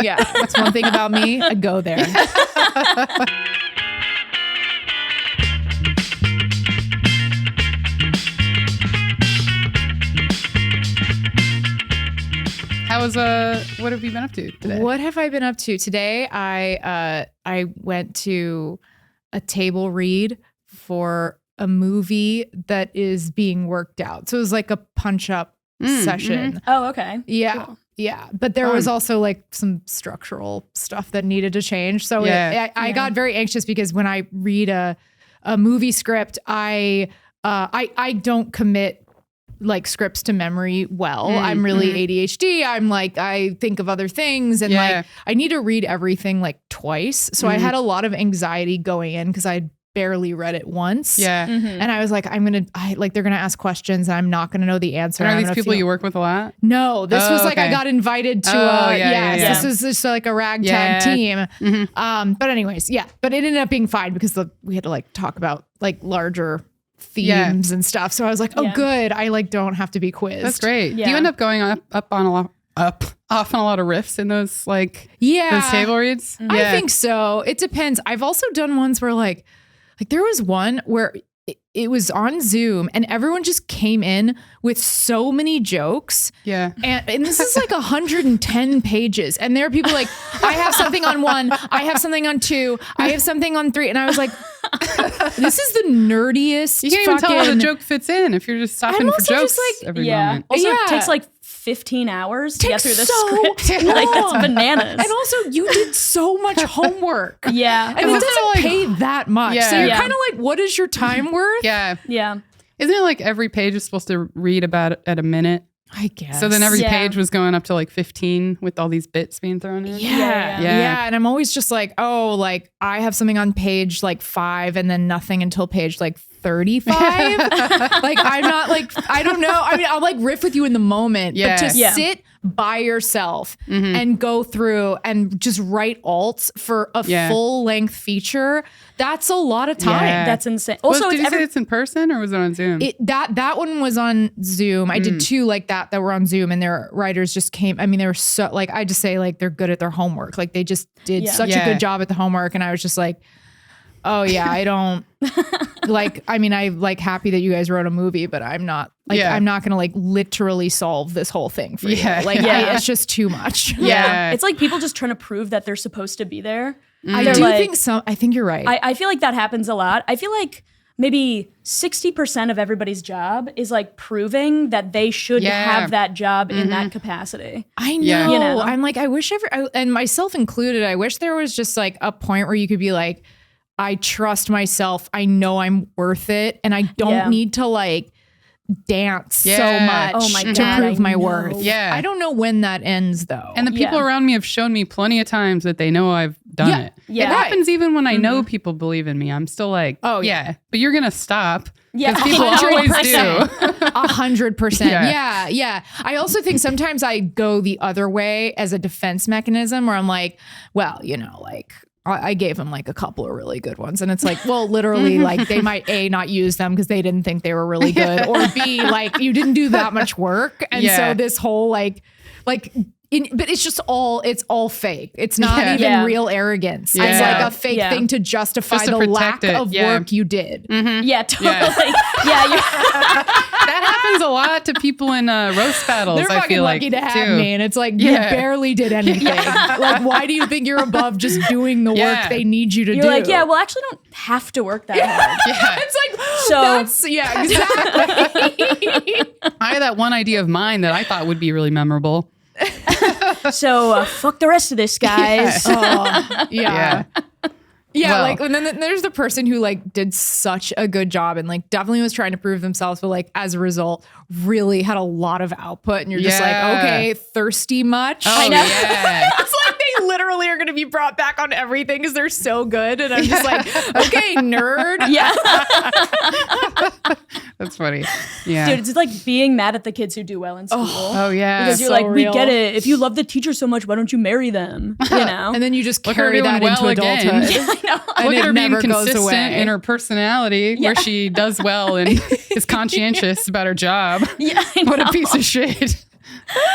Yeah, that's one thing about me. I go there. What have you been up to today? What have I been up to today? I went to a table read for a movie that is being worked out. So it was like a punch up session. Mm-hmm. Oh, okay. Yeah. Cool. Yeah. But there was also like some structural stuff that needed to change. So I got very anxious because when I read a movie script, I don't commit like scripts to memory well. I'm really ADHD. I'm like, I think of other things and like I need to read everything like twice. So I had a lot of anxiety going in because I barely read it once. Yeah. And I was like, they're gonna ask questions and I'm not gonna know the answer. Are these people you work with a lot? No, this was like I got invited to this was just like a ragtag team. But anyways, but it ended up being fine because we had to like talk about like larger themes and stuff. So I was like, good. I like don't have to be quizzed. That's great. Yeah. Do you end up going off on a lot of riffs in those those table reads? I think so. It depends. I've also done ones where like there was one where it was on Zoom and everyone just came in with so many jokes. Yeah. And this is like 110 pages. And there are people like, I have something on 1, I have something on 2, I have something on 3. And I was like, this is the nerdiest. You can't even tell how the joke fits in if you're just stopping for jokes every moment. Also, it takes like 15 hours to get through the script. Like, that's bananas. And also, you did so much homework. And it it's doesn't pay that much. So you're kind of like, what is your time worth? Yeah. Isn't it like every page is supposed to read about at a minute? I guess. So then every page was going up to like 15 with all these bits being thrown in. Yeah. And I'm always just like, oh, like I have something on page like 5 and then nothing until page like 35. Like I'm not like, I don't know. I mean, I'll like riff with you in the moment, but to sit by yourself and go through and just write alts for a full length feature, that's a lot of time. That's insane. Also, did you say it's in person or was it on Zoom? That one was on Zoom. I did 2 like that were on Zoom and their writers just came. I mean, they were so like, I just say like they're good at their homework. Like they just did such a good job at the homework. And I was just like, oh yeah, I don't like, I mean, I like happy that you guys wrote a movie, but I'm not like, I'm not going to like literally solve this whole thing for you. Like it's just too much. It's like people just trying to prove that they're supposed to be there. I do think so. I think you're right. I feel like that happens a lot. I feel like maybe 60% of everybody's job is like proving that they should have that job in that capacity. I know. You know? I'm like, I wish and myself included, I wish there was just like a point where you could be like, I trust myself. I know I'm worth it. And I don't need to like dance so much to prove my worth. Yeah. I don't know when that ends though. And the people around me have shown me plenty of times that they know I've done it. Yeah. It happens even when I know people believe in me. I'm still like, oh yeah, but you're going to stop. Yeah. Because people always do. 100%. Yeah. I also think sometimes I go the other way as a defense mechanism where I'm like, well, you know, like, I gave him like a couple of really good ones. And it's like, well, literally like they might A, not use them because they didn't think they were really good, or B, like you didn't do that much work. And so this whole but it's all fake. It's not even real arrogance. Yeah. It's like a fake thing to justify the lack of work you did. Yeah, totally. That happens a lot to people in roast battles. They're fucking lucky to have me. And it's like, you barely did anything. Like, why do you think you're above just doing the work they need you to do? You're like, well, actually don't have to work that hard. It's like, exactly. I had that one idea of mine that I thought would be really memorable. So fuck the rest of this, guys. Yeah, well, like, and then there's the person who like did such a good job and like definitely was trying to prove themselves, but like as a result really had a lot of output, and you're just like, okay, thirsty much? I know. It's like they literally are going to be brought back on everything because they're so good, and I'm just like, okay, nerd. Yeah. That's funny. Yeah. Dude, it's like being mad at the kids who do well in school. Oh yeah. Because you're so like, real. We get it. If you love the teacher so much, why don't you marry them? You know? And then you just carry that into adulthood. Yeah, I know. Look at her being never goes consistent away. in her personality, where she does well and is conscientious about her job. Yeah, I know. What a piece of shit.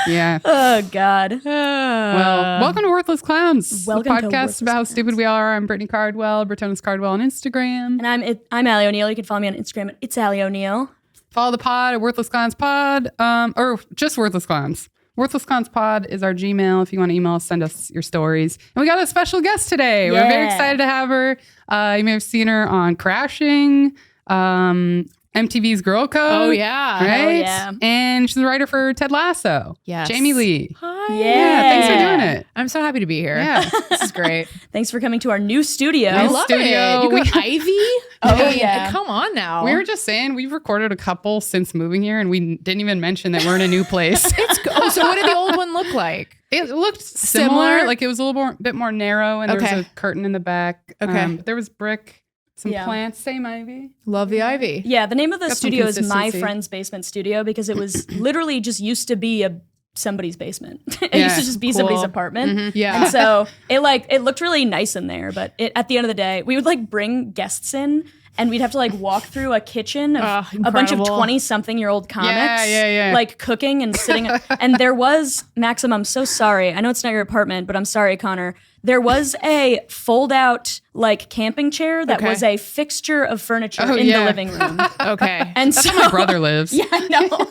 Yeah. Oh, God. Well, welcome to Worthless Clowns. Welcome the to podcast Worthless about how Clowns. stupid we are. I'm Brittany Cardwell, Britonis Cardwell on Instagram. And I'm Allie O'Neill. You can follow me on Instagram at It's Allie O'Neill. Follow the pod at Worthless Clowns Pod, or just Worthless Clowns. Worthless Clowns Pod is our Gmail. If you want to email us, send us your stories. And we got a special guest today. We're very excited to have her. You may have seen her on Crashing, MTV's Girl Code. Oh, yeah. Right? Oh, yeah. And she's a writer for Ted Lasso. Yes. Jamie Lee. Hi. Yeah, thanks for doing it. I'm so happy to be here. Yeah. This is great. Thanks for coming to our new studio. I love studio. it. You got Ivy? Oh, yeah. Come on now. We were just saying we've recorded a couple since moving here, and we didn't even mention that we're in a new place. So what did the old one look like? It looked similar. Like it was a little bit more narrow, and there was a curtain in the back. Okay. But there was brick, some plants, same ivy. Love the Ivy. Yeah, the name of the Got some studio is My consistency. Friend's Basement Studio because it was literally just used to be somebody's basement. It Yeah, used to just be cool. somebody's apartment. Yeah. And so it looked really nice in there, but at the end of the day, we would like bring guests in and we'd have to like walk through a kitchen of a bunch of incredible. 20-something-year-old comics Yeah. like cooking and sitting. And there was, Maxim, I'm so sorry. I know it's not your apartment, but I'm sorry, Connor. There was a fold-out like camping chair that was a fixture of furniture in the living room. Okay. And That's so where my brother lives. Yeah, I know.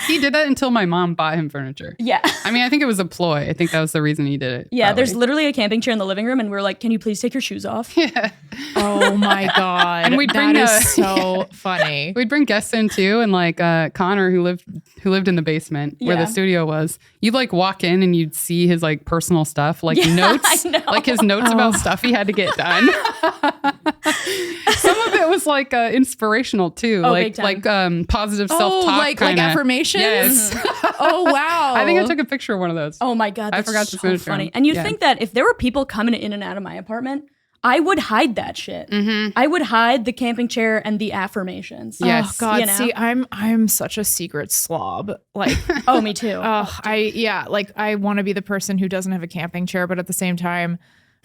He did that until my mom bought him furniture. Yeah. I mean, I think it was a ploy. I think that was the reason he did it. Yeah, probably. there's literally a camping chair in the living room, and we're like, "Can you please take your shoes off?" Yeah. Oh my God. And we'd bring that is so funny. We'd bring guests in too, and like Connor, who lived in the basement where the studio was. You'd like walk in and you'd see his like personal stuff, like notes, I know. like his notes about stuff he had to get done. Some of it was like inspirational too, big time. positive self-talk, like kinda. affirmations? Yes. Oh, wow. I think I took a picture of one of those. Oh my God, that's forgot to so send it to funny. him. And you'd Yeah. think that if there were people coming in and out of my apartment, I would hide that shit. Mm-hmm. I would hide the camping chair and the affirmations. Yes. Oh God. You know? See, I'm such a secret slob. Like, Oh, me too. I want to be the person who doesn't have a camping chair, but at the same time,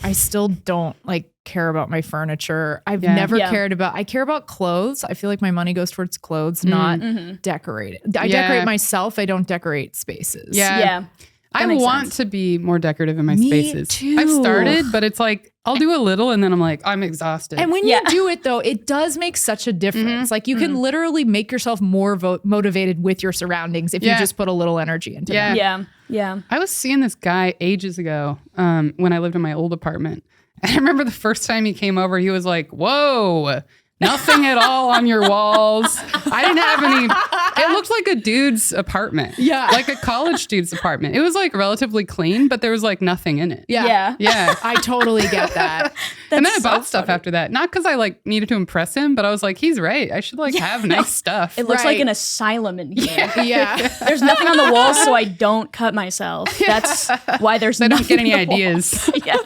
I still don't like care about my furniture. I've never cared about. I care about clothes. I feel like my money goes towards clothes, not decorating. I decorate myself. I don't decorate spaces. Yeah. I makes want sense. to be more decorative in my Me spaces. too. I've started, but it's like I'll do a little and then I'm like, I'm exhausted. And when you do it, though, it does make such a difference. Like you can literally make yourself more motivated with your surroundings if you just put a little energy into them. Yeah. I was seeing this guy ages ago when I lived in my old apartment. And I remember the first time he came over, he was like, whoa, nothing at all on your walls. I didn't have any. It looked like a dude's apartment. Yeah. Like a college dude's apartment. It was like relatively clean, but there was like nothing in it. Yeah. Yeah. I totally get that. And then I bought stuff after that. Not because I like needed to impress him, but I was like, he's right. I should like have nice stuff. It looks like Right. an asylum in here. Yeah. There's nothing on the walls, so I don't cut myself. That's why there's I don't nothing get any on the ideas. walls. Yeah.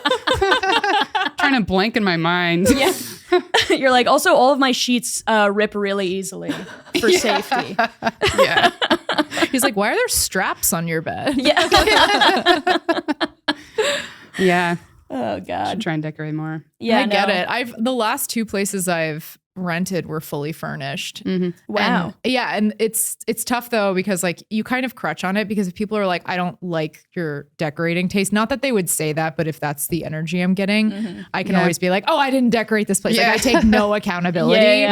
Trying to blank in my mind. Yeah. You're like, also, all of my sheets rip really easily for safety. Yeah. He's like, why are there straps on your bed? Yeah. Yeah. Oh, God. Should try and decorate more. Yeah, I get no. it. The last two places I've rented were fully furnished. Wow. And it's tough though because like you kind of crutch on it because if people are like, I don't like your decorating taste, not that they would say that, but if that's the energy I'm getting, I can always be like, oh, I didn't decorate this place. Like I take no accountability.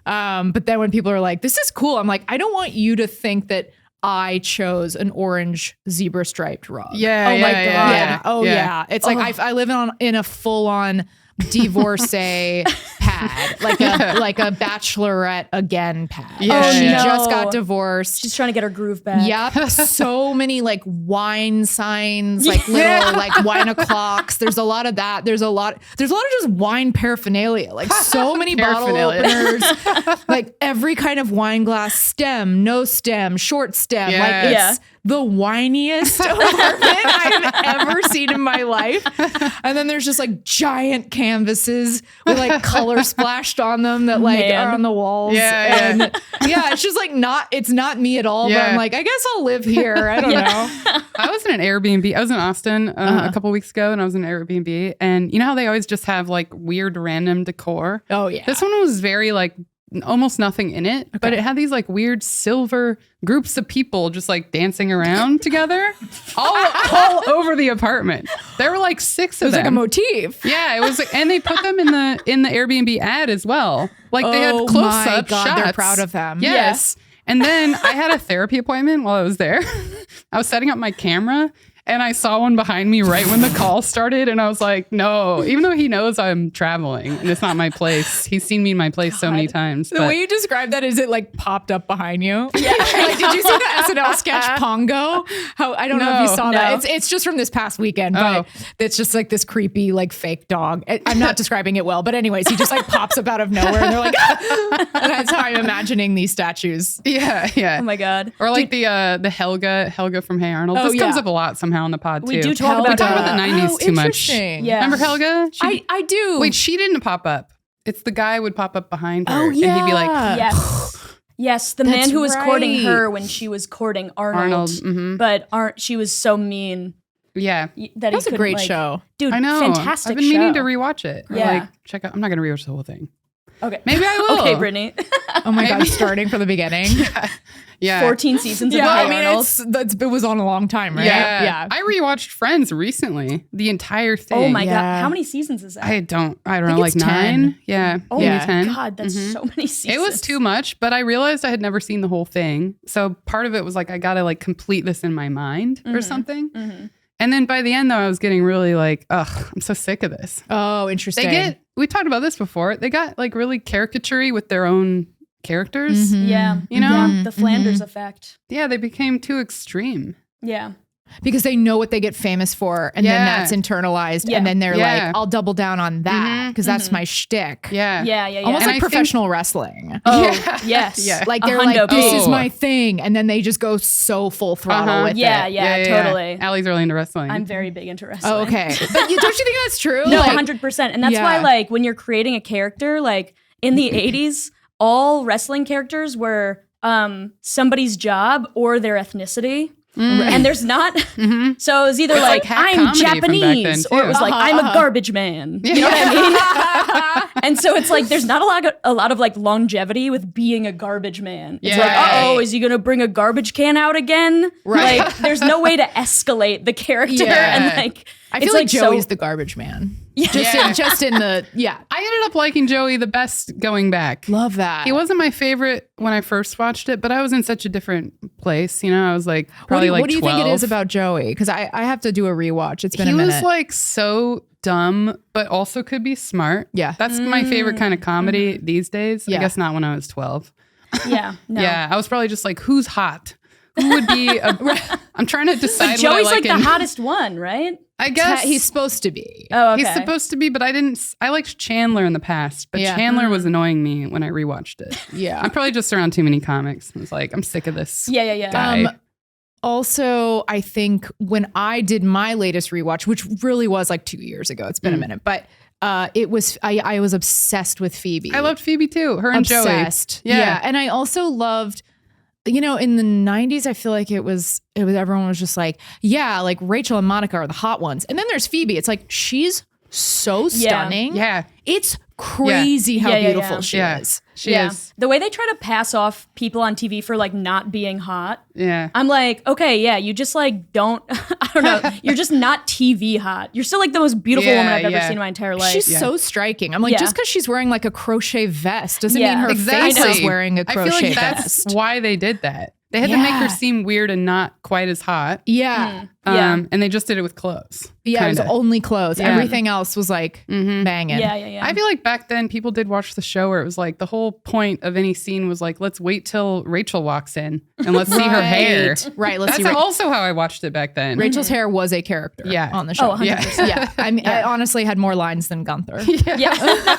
But then when people are like, this is cool, I'm like, I don't want you to think that I chose an orange zebra striped rug. Yeah. Oh my God. Yeah. Oh yeah. It's like I live in a full on divorcee pad, like a bachelorette again pad. Yeah. She no. just got divorced. She's trying to get her groove back. Yep. So many like wine signs, like little like wine o'clocks. There's a lot of that. There's a lot of just wine paraphernalia. Like so many bottle openers, like every kind of wine glass, stem, no stem, short stem. Like it's the whiniest apartment I've ever seen in my life. And then there's just like giant canvases with like color splashed on them that like are on the walls. And it's just like it's not me at all. But I'm like, I guess I'll live here. I don't know. I was in an Airbnb. I was in Austin a couple weeks ago and I was in an Airbnb. And you know how they always just have like weird random decor? Oh yeah. This one was very like almost nothing in it, but it had these like weird silver groups of people just like dancing around together all over the apartment. There were like 6 of them. It was like a motif. Yeah, it was like, and they put them in the Airbnb ad as well. Like they had close-up shots. They're proud of them. Yes. Yeah. And then I had a therapy appointment while I was there. I was setting up my camera and I saw one behind me right when the call started. And I was like, no, even though he knows I'm traveling and it's not my place. He's seen me in my place so many times. The way you described that is it like popped up behind you. Yeah. Like, did you see the SNL sketch Pongo? How I don't know if you saw that. It's just from this past weekend, but it's just like this creepy like fake dog. I'm not describing it well, but anyways, he just like pops up out of nowhere and they're like, ah! And that's how I'm imagining these statues. Yeah, yeah. Oh my God. Or like the Helga from Hey Arnold. This comes up a lot somehow on the pod too. We do talk about the 90s too much. Yeah. Remember Helga? I do. Wait, she didn't pop up. It's the guy would pop up behind her. Oh, yeah. And he'd be like, yes, the man who was courting her when she was courting Arnold. But she was so mean. Yeah. That was a great show. Dude, I know. fantastic I've been meaning to rewatch it. Yeah. Like, check out. I'm not going to rewatch the whole thing. Okay. Maybe I will. Okay, Brittany. Oh my God, starting from the beginning. Yeah. 14 seasons of Hey Arnold. It was on a long time, right? Yeah. I rewatched Friends recently. The entire thing. Oh my God. How many seasons is that? I don't know, like 9. Yeah. Oh maybe my 10. God, that's so many seasons. It was too much, but I realized I had never seen the whole thing. So part of it was like, I got to like complete this in my mind or something. And then by the end though, I was getting really like, ugh, I'm so sick of this. Oh, interesting. We talked about this before. They got like really caricature-y with their own characters. Yeah. You know? The Flanders effect. Yeah, they became too extreme. Yeah. Because they know what they get famous for, and then that's internalized, and then they're like, "I'll double down on that because that's my shtick." Yeah, almost like professional wrestling. Oh, yes, like they're like, "This is my thing," and then they just go so full throttle with it. Yeah, totally. Allie's really into wrestling. I'm very big into wrestling. Oh, okay, but don't you think that's true? No, 100%, and that's why, like, when you're creating a character, like in the '80s, all wrestling characters were somebody's job or their ethnicity. And there's not, so it was either like I'm Japanese or it was like I'm a garbage man. You know what I mean? And so it's like there's not a lot of like longevity with being a garbage man. It's like, is he gonna bring a garbage can out again? Right. Like there's no way to escalate the character and like I feel like Joey's the garbage man. Just in the I ended up liking Joey the best going back. Love that. He wasn't my favorite when I first watched it, but I was in such a different place. You know, I was like probably what do you 12. think it is about Joey? Because I have to do a rewatch. It's been a minute. He was like so dumb, but also could be smart. Yeah. That's my favorite kind of comedy these days. I guess not when I was 12. Yeah. No. Yeah. I was probably just like, who's hot? Who would be I'm trying to decide. But Joey's like the hottest one, right? I guess he's supposed to be. Oh, okay. He's supposed to be, but I liked Chandler in the past, but Chandler was annoying me when I rewatched it. Yeah. I'm probably just around too many comics. I was like, I'm sick of this. Guy. Also, I think when I did my latest rewatch, which really was like 2 years ago, it's been a minute, but it was I was obsessed with Phoebe. I loved Phoebe too. Her and obsessed. Joey. Yeah. And I also loved, you know, in the 90s, I feel like it was everyone was just like, like Rachel and Monica are the hot ones. And then there's Phoebe. It's like, she's so stunning. Yeah. It's crazy how beautiful she is. She is. The way they try to pass off people on TV for like not being hot. Yeah. I'm like, okay, you just like don't, I don't know. You're just not TV hot. You're still like the most beautiful woman I've ever seen in my entire life. She's so striking. I'm like, just because she's wearing like a crochet vest doesn't mean her face is wearing a crochet vest. I feel like vest. that's why they did that. They had to make her seem weird and not quite as hot. Yeah. And they just did it with clothes. Yeah, it was only clothes. Yeah. Everything else was like banging. Yeah. I feel like back then people did watch the show where it was like the whole point of any scene was like, let's wait till Rachel walks in and let's see her hair. Right. That's also how I watched it back then. Rachel's hair was a character on the show. Oh, 100%. Yeah. I mean, I honestly had more lines than Gunther. Yeah.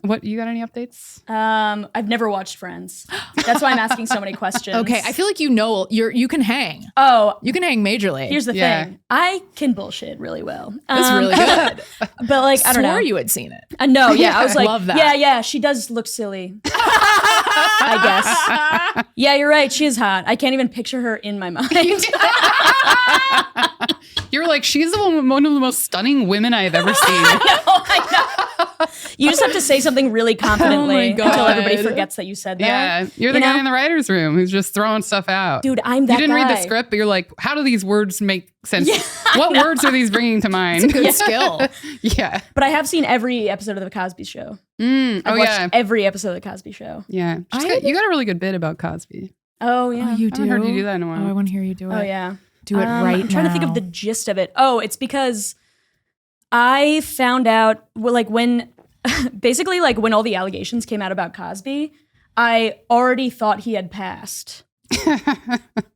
What you got any updates? I've never watched Friends. That's why I'm asking so many questions. Okay, I feel like you can hang. Oh, you can hang majorly. Here's the thing. I can bullshit really well. That's really good. But like, I don't know. Swore you had seen it. No, I was like, love that. Yeah, she does look silly. I guess. Yeah, you're right. She is hot. I can't even picture her in my mind. You're like, she's one of the most stunning women I have ever seen. I know. You just have to say something really confidently until everybody forgets that you said that. Yeah, you're the guy in the writer's room who's just throwing stuff out. Dude, I'm that guy. You didn't read the script, but you're like, how do these words make sense? What words are these bringing to mind? It's a good skill. Yeah. But I have seen every episode of The Cosby Show. I've watched every episode of The Cosby Show. Yeah. You got a really good bit about Cosby. Oh, yeah. Oh, you do? I haven't heard you do that in a while. Oh, I want to hear you do it. Oh, yeah. Do it right now. I'm trying to think of the gist of it. Oh, it's because I found out, like, when basically, like, when all the allegations came out about Cosby, I already thought he had passed.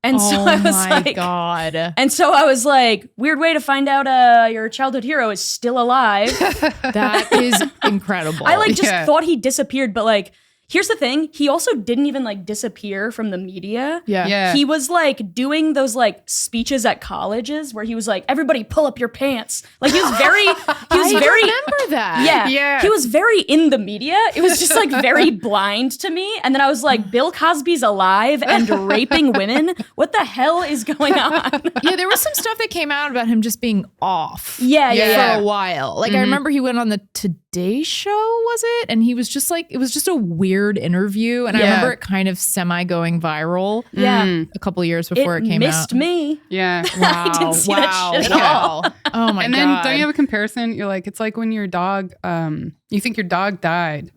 And so I was like, God. And so I was like, weird way to find out your childhood hero is still alive. That is incredible. I like just thought he disappeared, but like, here's the thing. He also didn't even like disappear from the media. Yeah. He was like doing those like speeches at colleges where he was like, everybody pull up your pants. Like he was very, I remember that. Yeah. He was very in the media. It was just like very blind to me. And then I was like, Bill Cosby's alive and raping women. What the hell is going on? Yeah, there was some stuff that came out about him just being off. Yeah. For a while. Like I remember he went on the Today Show, was it? And he was just like, it was just a weird interview. And I remember it kind of semi going viral. Yeah. A couple of years before it came missed out. me. Yeah. Wow. I didn't see that shit at all. Oh my God. And then don't you have a comparison? You're like, it's like when your dog, you think your dog died,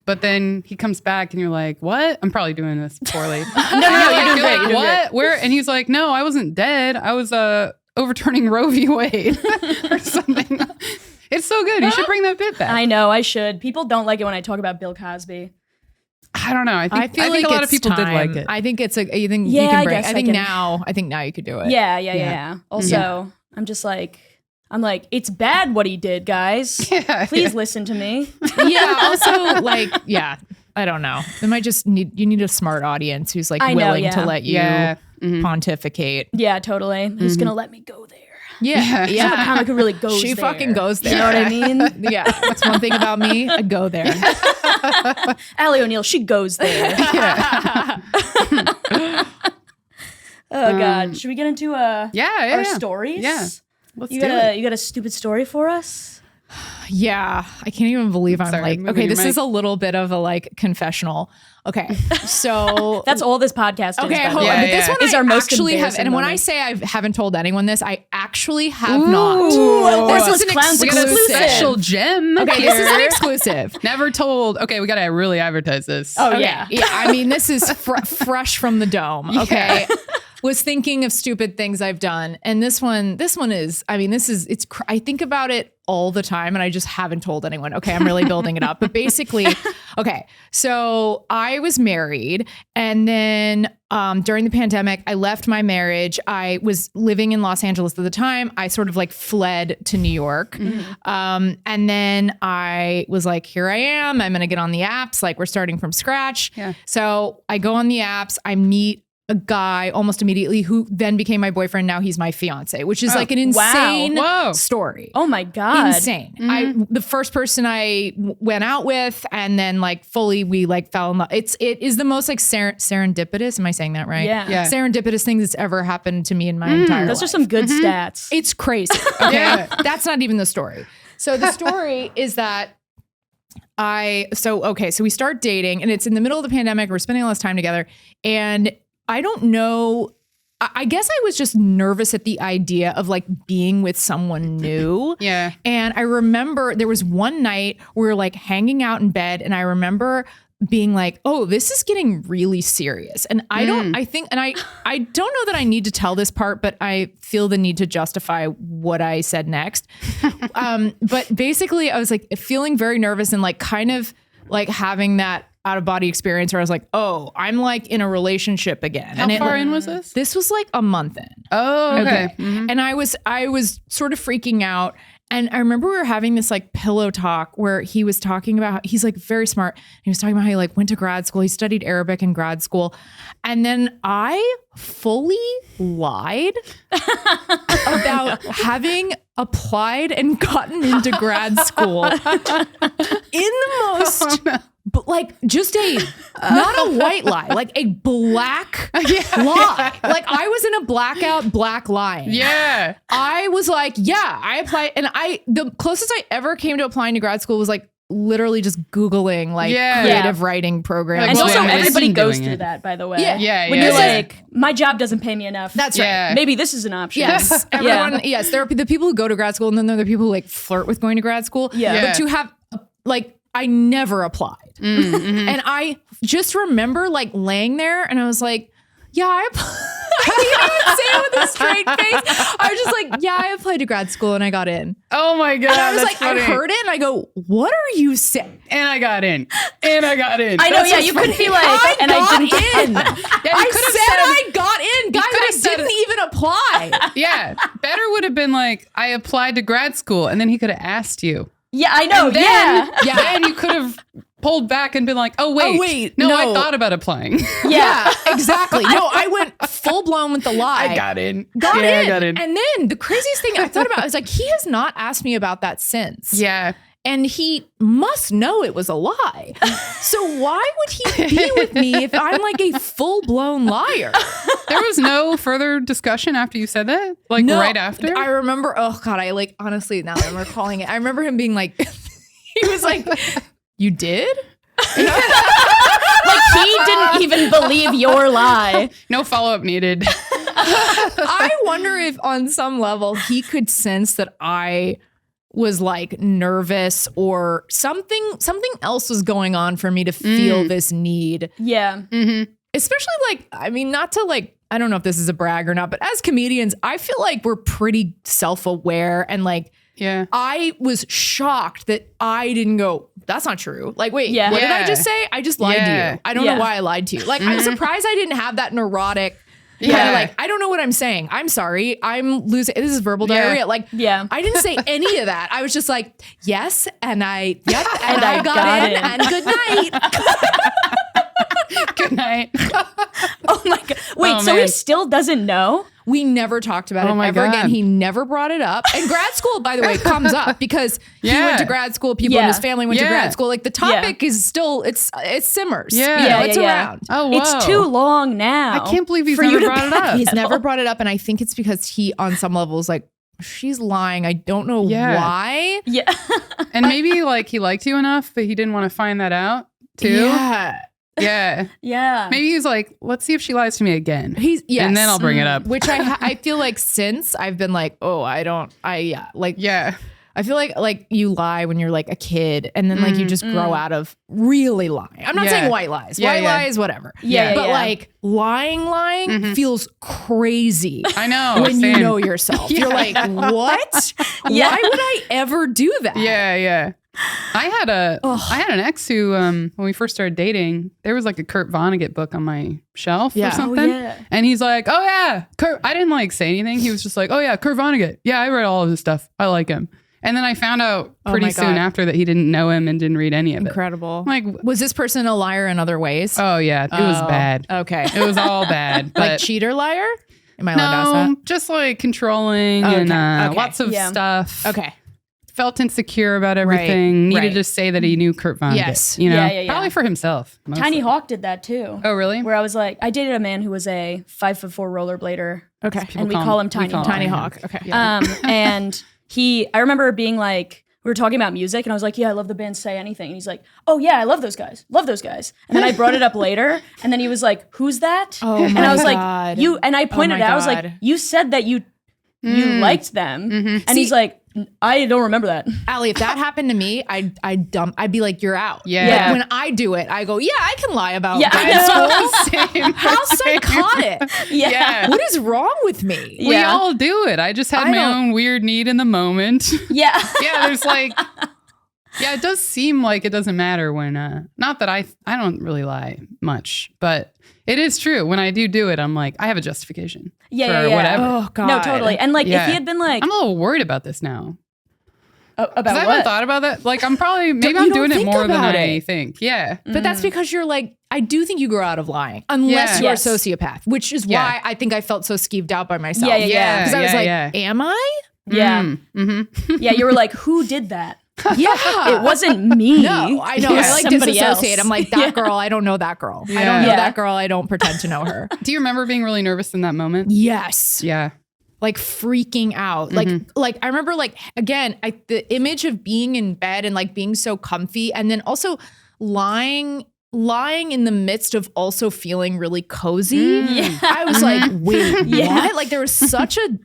but then he comes back and you're like, what? I'm probably doing this poorly. No, you're doing great. What? Where? And he's like, no, I wasn't dead. I was overturning Roe v. Wade or something. It's so good. You should bring that bit back. I know, I should. People don't like it when I talk about Bill Cosby. I don't know. I think like a lot of people did like it. I think it's a. You think Yeah, you can I bring. guess I I think can- now. I think now you could do it. Yeah. Also, I'm just like, it's bad what he did, guys. Yeah, Please listen to me. Yeah. Also, like, yeah. I don't know. They might just need a smart audience who's like willing to let you pontificate. Yeah, totally. Who's gonna let me go there? Yeah. I'm a comic who really goes She there. fucking goes there. You know what I mean? Yeah. That's one thing about me. I go there. Allie O'Neill, she goes there. Oh God. Should we get into our stories? Yeah. Let's You do got it. you got a stupid story for us? Yeah. I can't even believe I'm Sorry, like, moving okay, your this mic. is a little bit of a like confessional. Okay. So That's all this podcast is. okay, by the hold way. on. But this yeah. one Is I our most actually have, embarrassing and when I moment. say I haven't told anyone this, I actually have not. This This was is an Clown's We got a exclusive. special gem. Okay, this is an here. exclusive. Never told. Okay, we got to really advertise this. Oh Okay, yeah. I mean, this is fresh from the dome. Okay. Was thinking of stupid things I've done. And this one is, I mean, I think about it all the time and I just haven't told anyone. Okay. I'm really building it up. But basically, okay. So I was married and then during the pandemic, I left my marriage. I was living in Los Angeles at the time. I sort of like fled to New York. And then I was like, here I am. I'm going to get on the apps. Like we're starting from scratch. Yeah. So I go on the apps. I meet a guy almost immediately who then became my boyfriend. Now he's my fiance, which is like an insane Whoa. story. Oh my God. Insane. The first person I went out with and then like fully we like fell in love. It is the most like serendipitous. Am I saying that right? Yeah. Serendipitous thing that's ever happened to me in my entire life. Those are some good stats. It's crazy. Okay. That's not even the story. So the story is that so we start dating and it's in the middle of the pandemic. We're spending all this time together and I don't know. I guess I was just nervous at the idea of like being with someone new. Yeah. And I remember there was one night we were like hanging out in bed and I remember being like, oh, this is getting really serious. And I don't know that I need to tell this part, but I feel the need to justify what I said next. But basically I was like feeling very nervous and like kind of like having that out of body experience where I was like, oh, I'm like in a relationship again. How far in was this? This was like a month in. Oh, okay. And I was sort of freaking out. And I remember we were having this like pillow talk where he was talking about, he's like very smart. He was talking about how he like went to grad school. He studied Arabic in grad school. And then I fully lied about having applied and gotten into grad school in the most... But like just not a white lie, like a black lie. Like I was in a blackout black lying. Yeah. I was like, yeah, I applied. And the closest I ever came to applying to grad school was like literally just Googling like creative writing programs. And Well, also yeah, everybody goes doing through it. that, by the way. Yeah, When yeah, you're yeah. like, my job doesn't pay me enough. That's right. Yeah. Maybe this is an option. Yes, everyone. Yes, there are the people who go to grad school, and then there are the people who like flirt with going to grad school. Yeah. But to have like, I never applied, and I just remember like laying there, and I was like, yeah, I didn't even say it with a straight face. I was just like, yeah, I applied to grad school and I got in. Oh my God. And I was that's like, funny. I heard it and I go, what are you saying? And I got in. And I got in. I know, That's yeah, what's you funny. couldn't be like, I and I got didn't. in. Yeah, you I could have said said- I got in. Guys, could I have said- didn't even apply. Yeah. Better would have been like, I applied to grad school. And then he could have asked you. Yeah, I know. Then, Yeah. then you could have pulled back and been like, oh, wait. No, I no. thought about applying. Yeah, exactly. No, I went full blown with the lie. I got in. Got yeah, in. I got in. And then the craziest thing I thought about is like, he has not asked me about that since. Yeah. And he must know it was a lie. So why would he be with me if I'm like a full blown liar? There was no further discussion after you said that? Like No, right after? I remember, oh God, I like, honestly, now that I'm recalling it, I remember him being like, he was like, you did? Like he didn't even believe your lie. No follow-up needed. I wonder if on some level he could sense that I was like nervous or something else was going on for me to feel this need. Yeah. Especially like, I mean, not to like, I don't know if this is a brag or not, but as comedians, I feel like we're pretty self-aware and like, Yeah. I was shocked that I didn't go, that's not true. Like, wait, Yeah. what did I Yeah. just say? I just lied to Yeah. you. I don't Yeah. know why I lied to you. Like, I'm surprised I didn't have that neurotic kind Yeah. of like, I don't know what I'm saying. I'm sorry. I'm losing. This is verbal Yeah. diarrhea. Like, Yeah. I didn't say any of that. I was just like, yes. And I And I got in. in. And good night. Good night. Oh my God. Wait, Oh, so he man. still doesn't know? We never talked about Oh it my ever God. again. He never brought it up. And grad school, by the way, comes up because he Yeah. went to grad school. People in his family went to Yeah. grad school. Like the topic is still, it simmers. Yeah. You know, Yeah, it's yeah, yeah. around. Oh, wow. It's too long now. I can't believe he's for never you to brought it up. He's never brought it up. And I think it's because he, on some level, is like, she's lying. I don't know why. Yeah. And maybe like he liked you enough, but he didn't want to find that out too. Yeah. Yeah. Yeah. Maybe he's like, let's see if she lies to me again. Yes. And then I'll bring it up. Which I feel like since I've been like, oh, Yeah. I feel like you lie when you're like a kid and then like you just grow out of really lying. I'm not Yeah. saying white lies. Yeah, White yeah. lies, whatever. Yeah, But yeah. like lying feels crazy. I know. When you same. know yourself. You're like, what? Yeah. Why would I ever do that? Yeah, yeah. I had an ex who when we first started dating, there was like a Kurt Vonnegut book on my shelf Yeah. or something. Oh, yeah. And he's like, "Oh yeah, Kurt." I didn't like say anything. He was just like, "Oh yeah, Kurt Vonnegut. Yeah, I read all of his stuff. I like him." And then I found out pretty my soon God. after that he didn't know him and didn't read any of it. Incredible. Like, Was this person a liar in other ways? oh yeah, it was bad. Okay. It was all bad. But Like cheater liar? Am I allowed to ask no, just like controlling Okay, and okay. lots of Yeah. stuff. that? Okay. Felt insecure about everything. Needed right. to say that he knew Kurt Vonnegut. Yes. You know, Yeah, yeah, yeah. probably for himself. mostly. Tiny Hawk did that too. Oh really? Where I was like, I dated a man who was a 5'4" rollerblader. Okay. And we call him Tiny Hawk. Tiny Hawk. Okay. And I remember being like, we were talking about music and I was like, yeah, I love the band Say Anything. And he's like, oh yeah, I love those guys. Love those guys. And then I brought it up later and then he was like, who's that? Oh and my I was God. like, and I pointed my out, I was like, God. you said that you liked them. And he's like, I don't remember that. Allie, if that happened to me, I'd be like, you're out. Yeah. Like, when I do it, I go, yeah, I can lie about Yeah, grad I school. Same. How psychotic. Yeah. Yeah. What is wrong with me? We Yeah. all do it. I just had I my don't- own weird need in the moment. Yeah. Yeah, there's like, yeah, it does seem like it doesn't matter when, not that I don't really lie much, but it is true. When I do it, I'm like, I have a justification Yeah, for yeah, yeah. whatever. Oh, God. No, totally. And like, Yeah. if he had been like, I'm a little worried about this now. about Because I haven't what? thought about that. Like, I'm probably, maybe you I'm don't doing it think more than about I it. think. Yeah. But that's because you're like, I do think you grow out of lying, unless Yeah. you're Yes. a sociopath, which is Yeah. why I think I felt so skeeved out by myself. Yeah, yeah, yeah. Because I was like, yeah. am I? Yeah. Mm-hmm. Yeah. You were like, who did that? Yeah. It wasn't me. No, I know. It was I like somebody disassociate. else. I'm like, that girl, I don't know that girl. I Yeah. don't know Yeah. that girl. I don't pretend to know her. Do you remember being really nervous in that moment? Yes. Yeah. like freaking out. Like I remember like, again, the image of being in bed and like being so comfy and then also lying in the midst of also feeling really cozy. I was like, wait, what? Like there was such a,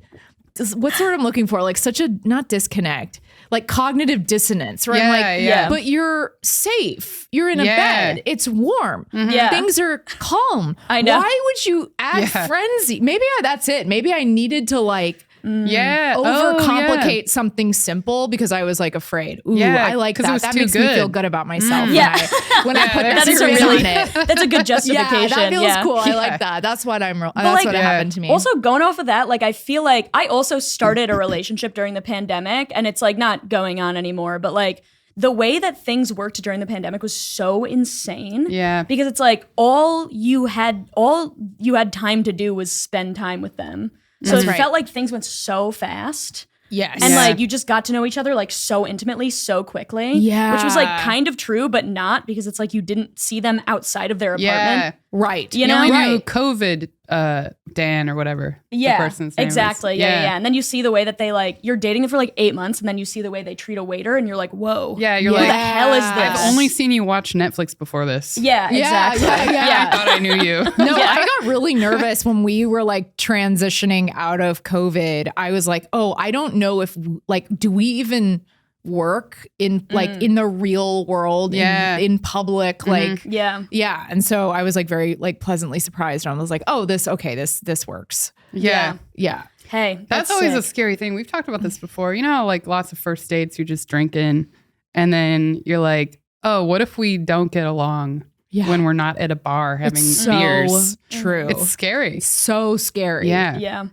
what's the word I'm looking for? Like such a, not disconnect, like cognitive dissonance, right? But you're safe. You're in a bed. It's warm. Things are calm. I know. Why would you add frenzy? Maybe that's it. Maybe I needed to like overcomplicate something simple because I was like afraid. Ooh, I like that. That makes me feel good about myself when I put that serious on it. That's a good justification. That feels cool. I like that. That's what what happened to me. Also, going off of that, like I feel like I also started a relationship during the pandemic, and it's like not going on anymore, but like the way that things worked during the pandemic was so insane. Yeah. Because it's like all you had time to do was spend time with them. So it felt like things went so fast. Yes. And like you just got to know each other like so intimately, so quickly. Yeah. Which was like kind of true, but not, because it's like you didn't see them outside of their apartment. Right. You know? only knew COVID Dan or whatever. The person's name exactly. is. Yeah. And then you see the way that they like, you're dating them for like 8 months, and then you see the way they treat a waiter, and you're like, whoa. Yeah, you're who like, the hell is this? I've only seen you watch Netflix before this. Yeah, exactly. I thought I knew you. No, I got really nervous when we were like transitioning out of COVID. I was like, oh, I don't know if like, do we even work in like in the real world in public, like and so I was like very like pleasantly surprised, and I was like, oh, this works. Hey, that's always a scary thing. We've talked about this before. You know how like lots of first dates you're just drinking, and then you're like, oh, what if we don't get along when we're not at a bar having beers? True. It's scary. So scary. Yeah.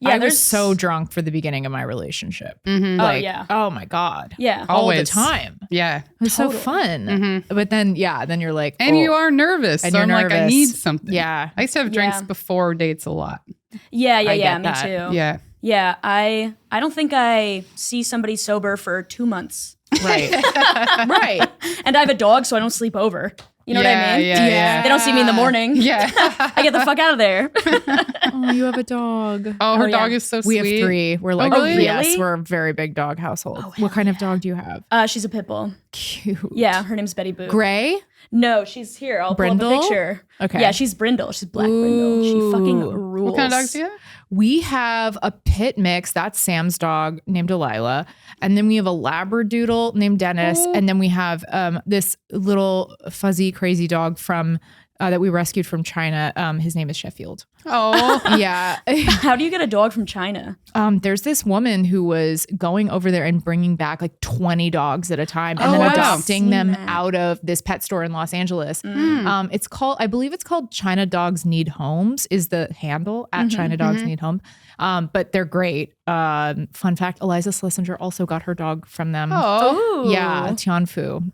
I was so drunk for the beginning of my relationship. Like, oh my God. Yeah. All Always. the time. Yeah. It was so fun. But then, then you're like, and you are nervous. And so you're I'm nervous. like, I need something. Yeah. I used to have drinks before dates a lot. Yeah, I me get that. too. Yeah. Yeah, I don't think I see somebody sober for 2 months. Right. Right. And I have a dog, so I don't sleep over. You know what I mean? Yeah. They don't see me in the morning. Yeah. I get the fuck out of there. Oh, you have a dog. Oh, her dog is so We sweet. have 3. We're like, really? Yes, we're a very big dog household. What kind of dog do you have? She's a pit bull. Cute. Yeah, her name's Betty Boo. Gray? No, she's here. I'll pull up Brindle? a picture. Okay. Yeah, she's Brindle. She's black Brindle. She fucking rules. What kind of dogs do you have? We have a pit mix. That's Sam's dog named Delilah. And then we have a Labradoodle named Dennis. And then we have this little fuzzy, crazy dog from that we rescued from China. His name is Sheffield. Oh. Yeah. How do you get a dog from China? There's this woman who was going over there and bringing back like 20 dogs at a time and then adopting them out of this pet store in Los Angeles. It's called, I believe it's called China Dogs Need Homes is the handle at China Dogs Need Home. But they're great. Fun fact, Eliza Schlesinger also got her dog from them. Oh. Yeah, Tianfu.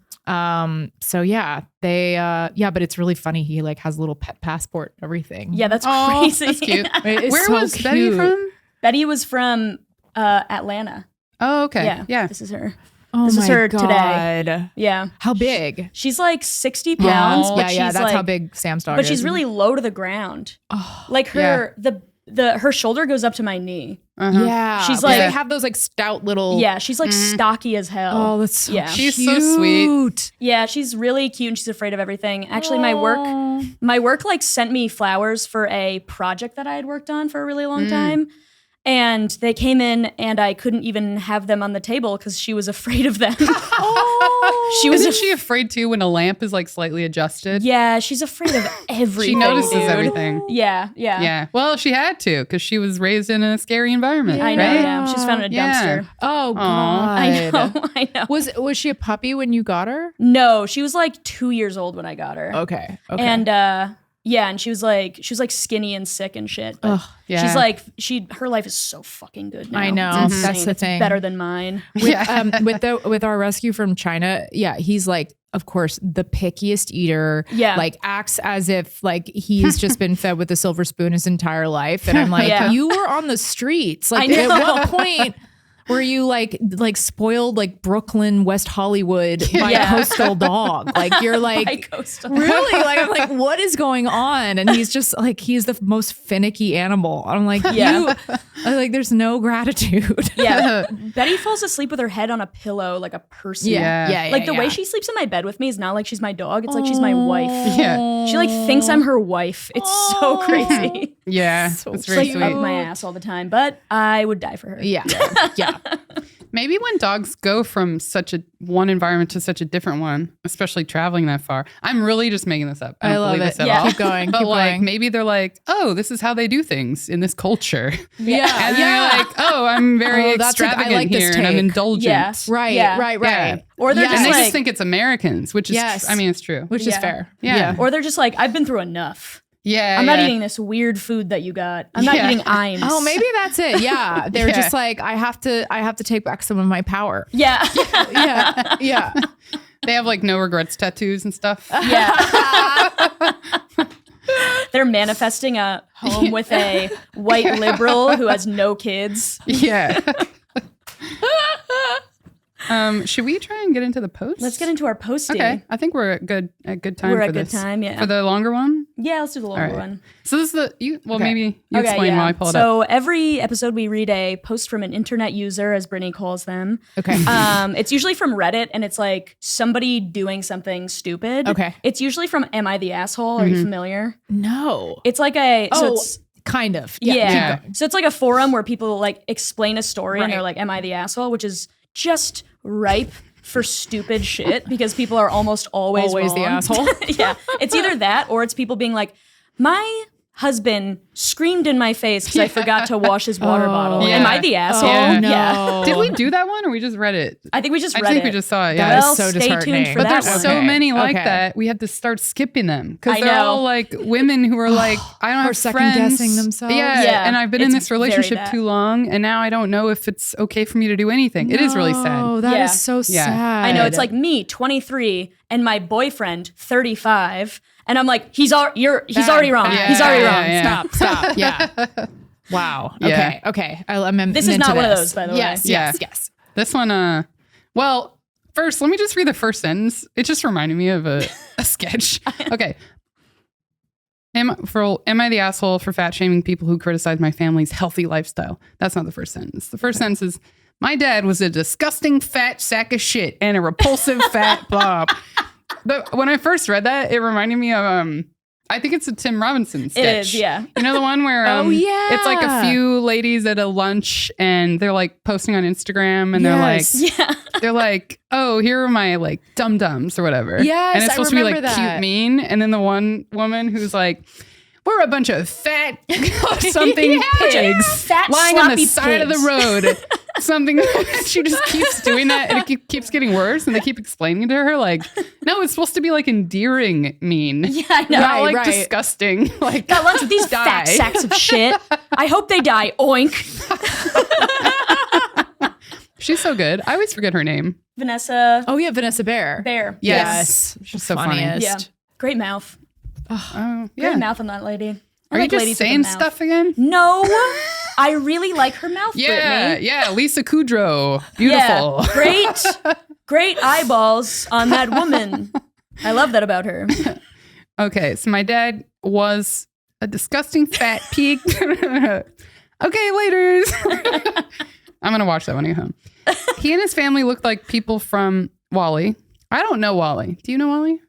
So yeah, they but it's really funny. He like has a little pet passport and everything. Yeah, that's crazy. That's cute. It's Where so was cute. Betty from? Betty was from Atlanta. Oh, okay. Yeah. This is her. Oh This my is her God. today. Yeah. How big? She's like 60 pounds. Yeah, but yeah, she's that's like, how big Sam's dog But is. she's really low to the ground. Like her her shoulder goes up to my knee. Yeah. She's but like- they have those like stout little. Yeah, she's like stocky as hell. Oh, that's so Yeah. She's cute. so sweet. Yeah, she's really cute and she's afraid of everything. Actually, my work like sent me flowers for a project that I had worked on for a really long time. And they came in and I couldn't even have them on the table because she was afraid of them. Isn't she afraid too when a lamp is like slightly adjusted? Yeah, she's afraid of everything. She notices dude. everything. Yeah. Yeah. Well, she had to because she was raised in a scary environment. I know. Right? Yeah. She's found in a dumpster. Oh God. I know. Was she a puppy when you got her? No, she was like 2 years old when I got her. Okay. And and she was like skinny and sick and shit. But yeah. she's like her life is so fucking good now. I know. It's insane. That's the It's thing. better than mine. With our rescue from China, he's like, of course, the pickiest eater. Yeah. Like acts as if like he's just been fed with a silver spoon his entire life. And I'm like, you were on the streets. Like I know. at what point where you like spoiled like Brooklyn, West Hollywood by a coastal dog. Like you're like, really? Like I'm like, what is going on? And he's just like, he's the most finicky animal. I'm like, I'm like, there's no gratitude. Yeah. Betty falls asleep with her head on a pillow like a person. Like the way she sleeps in my bed with me is not like she's my dog. It's like she's my wife. Yeah. She like thinks I'm her wife. It's so crazy. Yeah. So it's very she's sweet. up my ass all the time, but I would die for her. Yeah. Maybe when dogs go from such a one environment to such a different one, especially traveling that far. I'm really just making this up. I don't love believe it. this at all. Keep going. But keep like going. maybe they're like, oh, this is how they do things in this culture. Yeah. And then you're like, oh, I'm very extravagant I like this here and I'm take. indulgent. Yeah. Right. Yeah. Right. Or they're And just they like, just think it's Americans, which is, I mean, it's true. Which is fair. Yeah. or they're just like, I've been through enough. Yeah. I'm not eating this weird food that you got. I'm not eating Iams. Oh, maybe that's it. Yeah. They're just like, I have to take back some of my power. Yeah. Yeah. They have like no regrets tattoos and stuff. Yeah. They're manifesting a home with a white liberal who has no kids. Yeah. Should we try and get into the post? Let's get into our posting. Okay, I think we're at good time. We're for at this. good time, yeah. For the longer one. Yeah, let's do the longer All right. one. So this is maybe you explain while I pull it up. So every episode we read a post from an internet user, as Brittany calls them. Okay. It's usually from Reddit, and it's like somebody doing something stupid. Okay. It's usually from Am I the Asshole? Are you familiar? No. It's like a so Oh, it's, kind of. yeah. So it's like a forum where people like explain a story and Right. they're like, "Am I the asshole?" Which is just ripe for stupid shit because people are almost always the wrong. asshole. Yeah, it's either that or it's people being like, "My husband screamed in my face because I forgot to wash his water bottle. yeah. Am I the asshole?" Oh, no. Yeah. Did we do that one or we just read it? I think we just I read think it. we just saw it. That Yeah. is Well, so stay disheartening. tuned for But that there's one. so Okay. many like Okay. that. We had to start skipping them because I they're know. all like women who are like, I don't Or have second-guessing friends. themselves. Yeah. Yeah, And I've been in it's this relationship very that. too long, and now I don't know if it's okay for me to do anything. It is really sad. Oh, that is Yeah. so Yeah. sad. I know, it's like me, 23, and my boyfriend, 35, and I'm like, he's already wrong. Yeah. He's already wrong. Yeah. Stop. Yeah. Wow. Yeah. Okay. I'm This is into not one of this. those, by the way. Yes. Yeah. Yes. This one, well, first, let me just read the first sentence. It just reminded me of a sketch. Okay. Am I the asshole for fat shaming people who criticize my family's healthy lifestyle? That's not the first sentence. The first sentence is, my dad was a disgusting fat sack of shit and a repulsive fat blob. But when I first read that, it reminded me of I think it's a Tim Robinson sketch. It is, yeah. You know the one where Oh, yeah. it's like a few ladies at a lunch and they're like posting on Instagram and Yes. they're like, oh, here are my like dum-dums or whatever. Yes, and it's I supposed to be like remember cute that. mean. And then the one woman who's like, we're a bunch of fat something pigs Fat, lying on the sloppy side of pigs. the road. Something she just keeps doing that and it keeps getting worse. And they keep explaining to her like, no, it's supposed to be like endearing mean. Yeah, I know. Not like Right. disgusting. Like Got lunch with these die. fat sacks of shit. I hope they die. Oink. She's so good. I always forget her name. Vanessa Oh yeah, Vanessa Bear. Bear. Yes. She's so funny. funniest. Yeah. Great mouth. Oh, Great yeah. mouth on that lady. I Are you like just ladies with a saying mouth. stuff again? No. I really like her mouth, Yeah, Brittany. yeah. Lisa Kudrow. Beautiful. Yeah. Great eyeballs on that woman. I love that about her. Okay, so my dad was a disgusting fat pig. Okay, laters. I'm going to watch that when I get home. He and his family looked like people from Wall-E. I don't know Wall-E. Do you know Wall-E?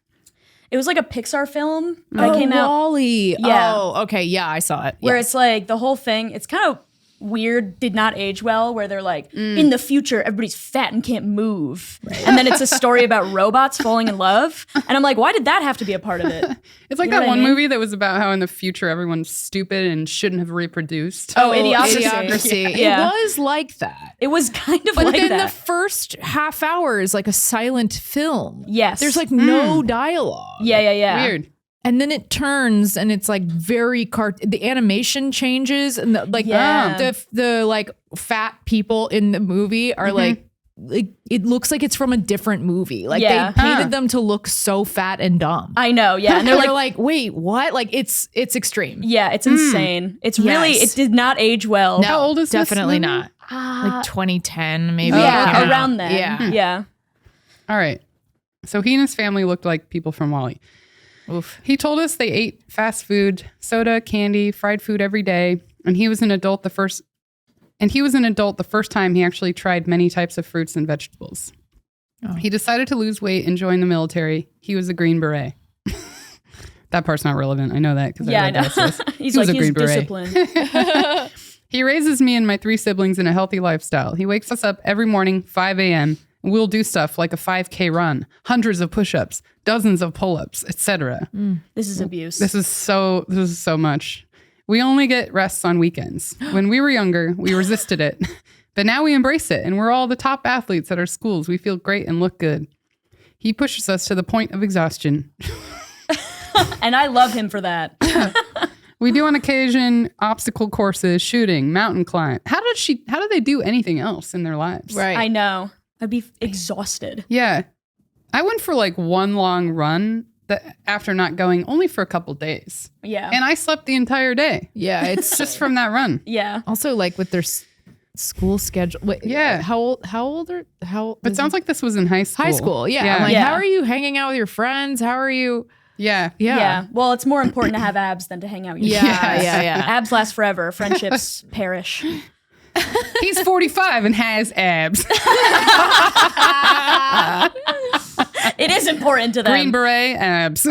It was like a Pixar film that came out Wall-E. Yeah. Oh, okay. Yeah, I saw it. where Yes. it's like the whole thing, it's kind of weird, did not age well, where they're like, in the future, everybody's fat and can't move. And then it's a story about robots falling in love. And I'm like, why did that have to be a part of it? It's like You know that what I one mean? movie that was about how in the future everyone's stupid and shouldn't have reproduced. Oh, Idiocracy. Idiocracy. Yeah. It was like that. It was kind of But like then that. the first half hour is like a silent film. Yes. There's like no dialogue. yeah. Weird. And then it turns and it's like very the animation changes and the, like Yeah. the like fat people in the movie are like it looks like it's from a different movie. Like Yeah. they painted them to look so fat and dumb. I know, yeah. And And they're they're like, like, wait, what? Like it's extreme. yeah, it's insane. It's really, Yes. it did not age well. No, How old is this definitely movie? not. Like 2010, maybe. Yeah, around then. Yeah. Yeah. All right. So he and his family looked like people from Wall-E. Oof. He told us they ate fast food, soda, candy, fried food every day, and he was an adult the first time he actually tried many types of fruits and vegetables. Oh. He decided to lose weight and join the military. He was a Green Beret. That part's not relevant. I know that because I read this. He's like, he's disciplined. He raises me and my 3 siblings in a healthy lifestyle. He wakes us up every morning, 5 a.m., and we'll do stuff like a 5K run, hundreds of push-ups, dozens of pull-ups, etc. This is abuse. This is so much. We only get rests on weekends. When we were younger, we resisted it. But now we embrace it, and we're all the top athletes at our schools. We feel great and look good. He pushes us to the point of exhaustion. And I love him for that. We do on occasion obstacle courses, shooting, mountain climb. How do they do anything else in their lives? Right. I know. I'd be exhausted. Yeah. I went for like one long run after not going only for a couple days. Yeah. And I slept the entire day. Yeah. It's Just from that run. Yeah. also like with their school schedule. Wait, Yeah. How old are, But it sounds like this was in high school. high school. Yeah. Yeah. I'm like, Yeah. how are you hanging out with your friends? How are you? Yeah. Yeah. Well, it's more important to have abs than to hang out with your Yeah. friends. Yeah. Abs last forever. Friendships perish. He's 45 and has abs. It is important to them. Green Beret abs.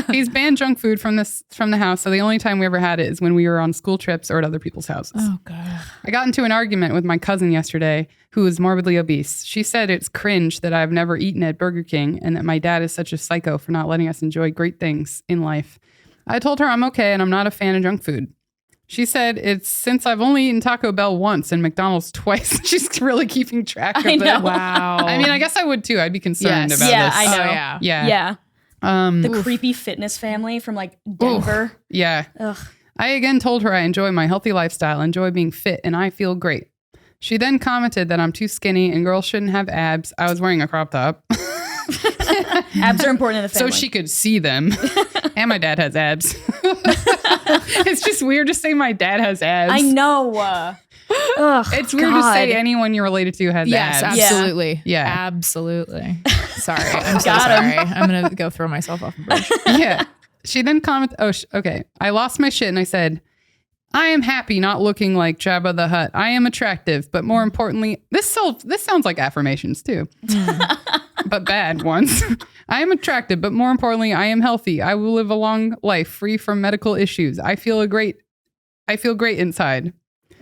He's banned junk food from the house, so the only time we ever had it is when we were on school trips or at other people's houses. Oh God. I got into an argument with my cousin yesterday who is morbidly obese. She said it's cringe that I've never eaten at Burger King and that my dad is such a psycho for not letting us enjoy great things in life. I told her I'm okay and I'm not a fan of junk food. She said it's since I've only eaten Taco Bell once and McDonald's twice. She's really keeping track of it. Wow. I mean, I guess I would too. I'd be concerned Yes. about Yeah, this. I know. Oh, yeah. Yeah. Yeah. The creepy fitness family from like Denver. Yeah. Ugh. I again told her I enjoy my healthy lifestyle, enjoy being fit, and I feel great. She then commented that I'm too skinny and girls shouldn't have abs. I was wearing a crop top. Abs are important in the family. So she could see them. And my dad has abs. It's just weird to say my dad has abs. I know. Ugh, It's weird to say anyone you're related to has Yes, abs. absolutely. Yeah. Absolutely. Sorry. I'm so Got him. sorry. I'm going to go throw myself off a bridge. Yeah. She then commented, okay. I lost my shit and I said, I am happy not looking like Jabba the Hutt. I am attractive, but more importantly, this sounds like affirmations too, but bad ones. I am attractive, but more importantly, I am healthy. I will live a long life free from medical issues. I feel great inside.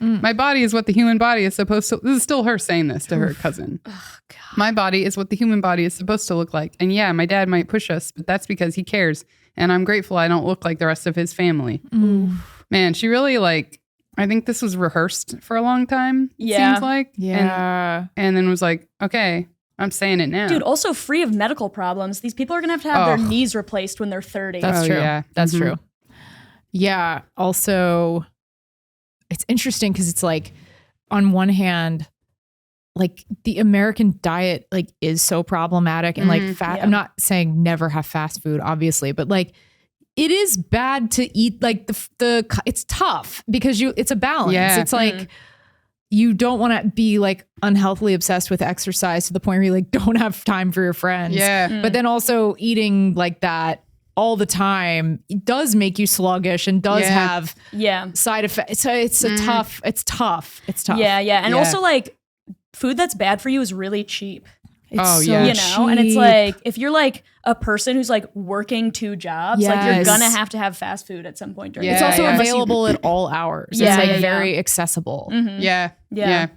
My body is what the human body is supposed to. This is still her saying this to her cousin. Oh, God. My body is what the human body is supposed to look like. And yeah, my dad might push us, but that's because he cares. And I'm grateful I don't look like the rest of his family. Man, she really I think this was rehearsed for a long time. It seems like. Yeah. And then was like, okay, I'm saying it now. Dude, also free of medical problems. These people are going to have their knees replaced when they're 30. That's true. Yeah. That's true. Yeah. Also, it's interesting because it's like, on one hand, like the American diet is so problematic and fat. Yeah. I'm not saying never have fast food, obviously, but it is bad to eat it's tough because it's a balance. Yeah. It's like you don't want to be unhealthily obsessed with exercise to the point where you don't have time for your friends. Yeah. But then also eating like that all the time, it does make you sluggish and does have side effects. So it's tough. It's tough. Yeah, yeah. And also food that's bad for you is really cheap. It's You know, and it's if you're a person who's working 2 jobs, you're gonna have to have fast food at some point during. It's the also day. available at all hours. Yeah, It's yeah, very accessible. Yeah. Yeah. Yeah.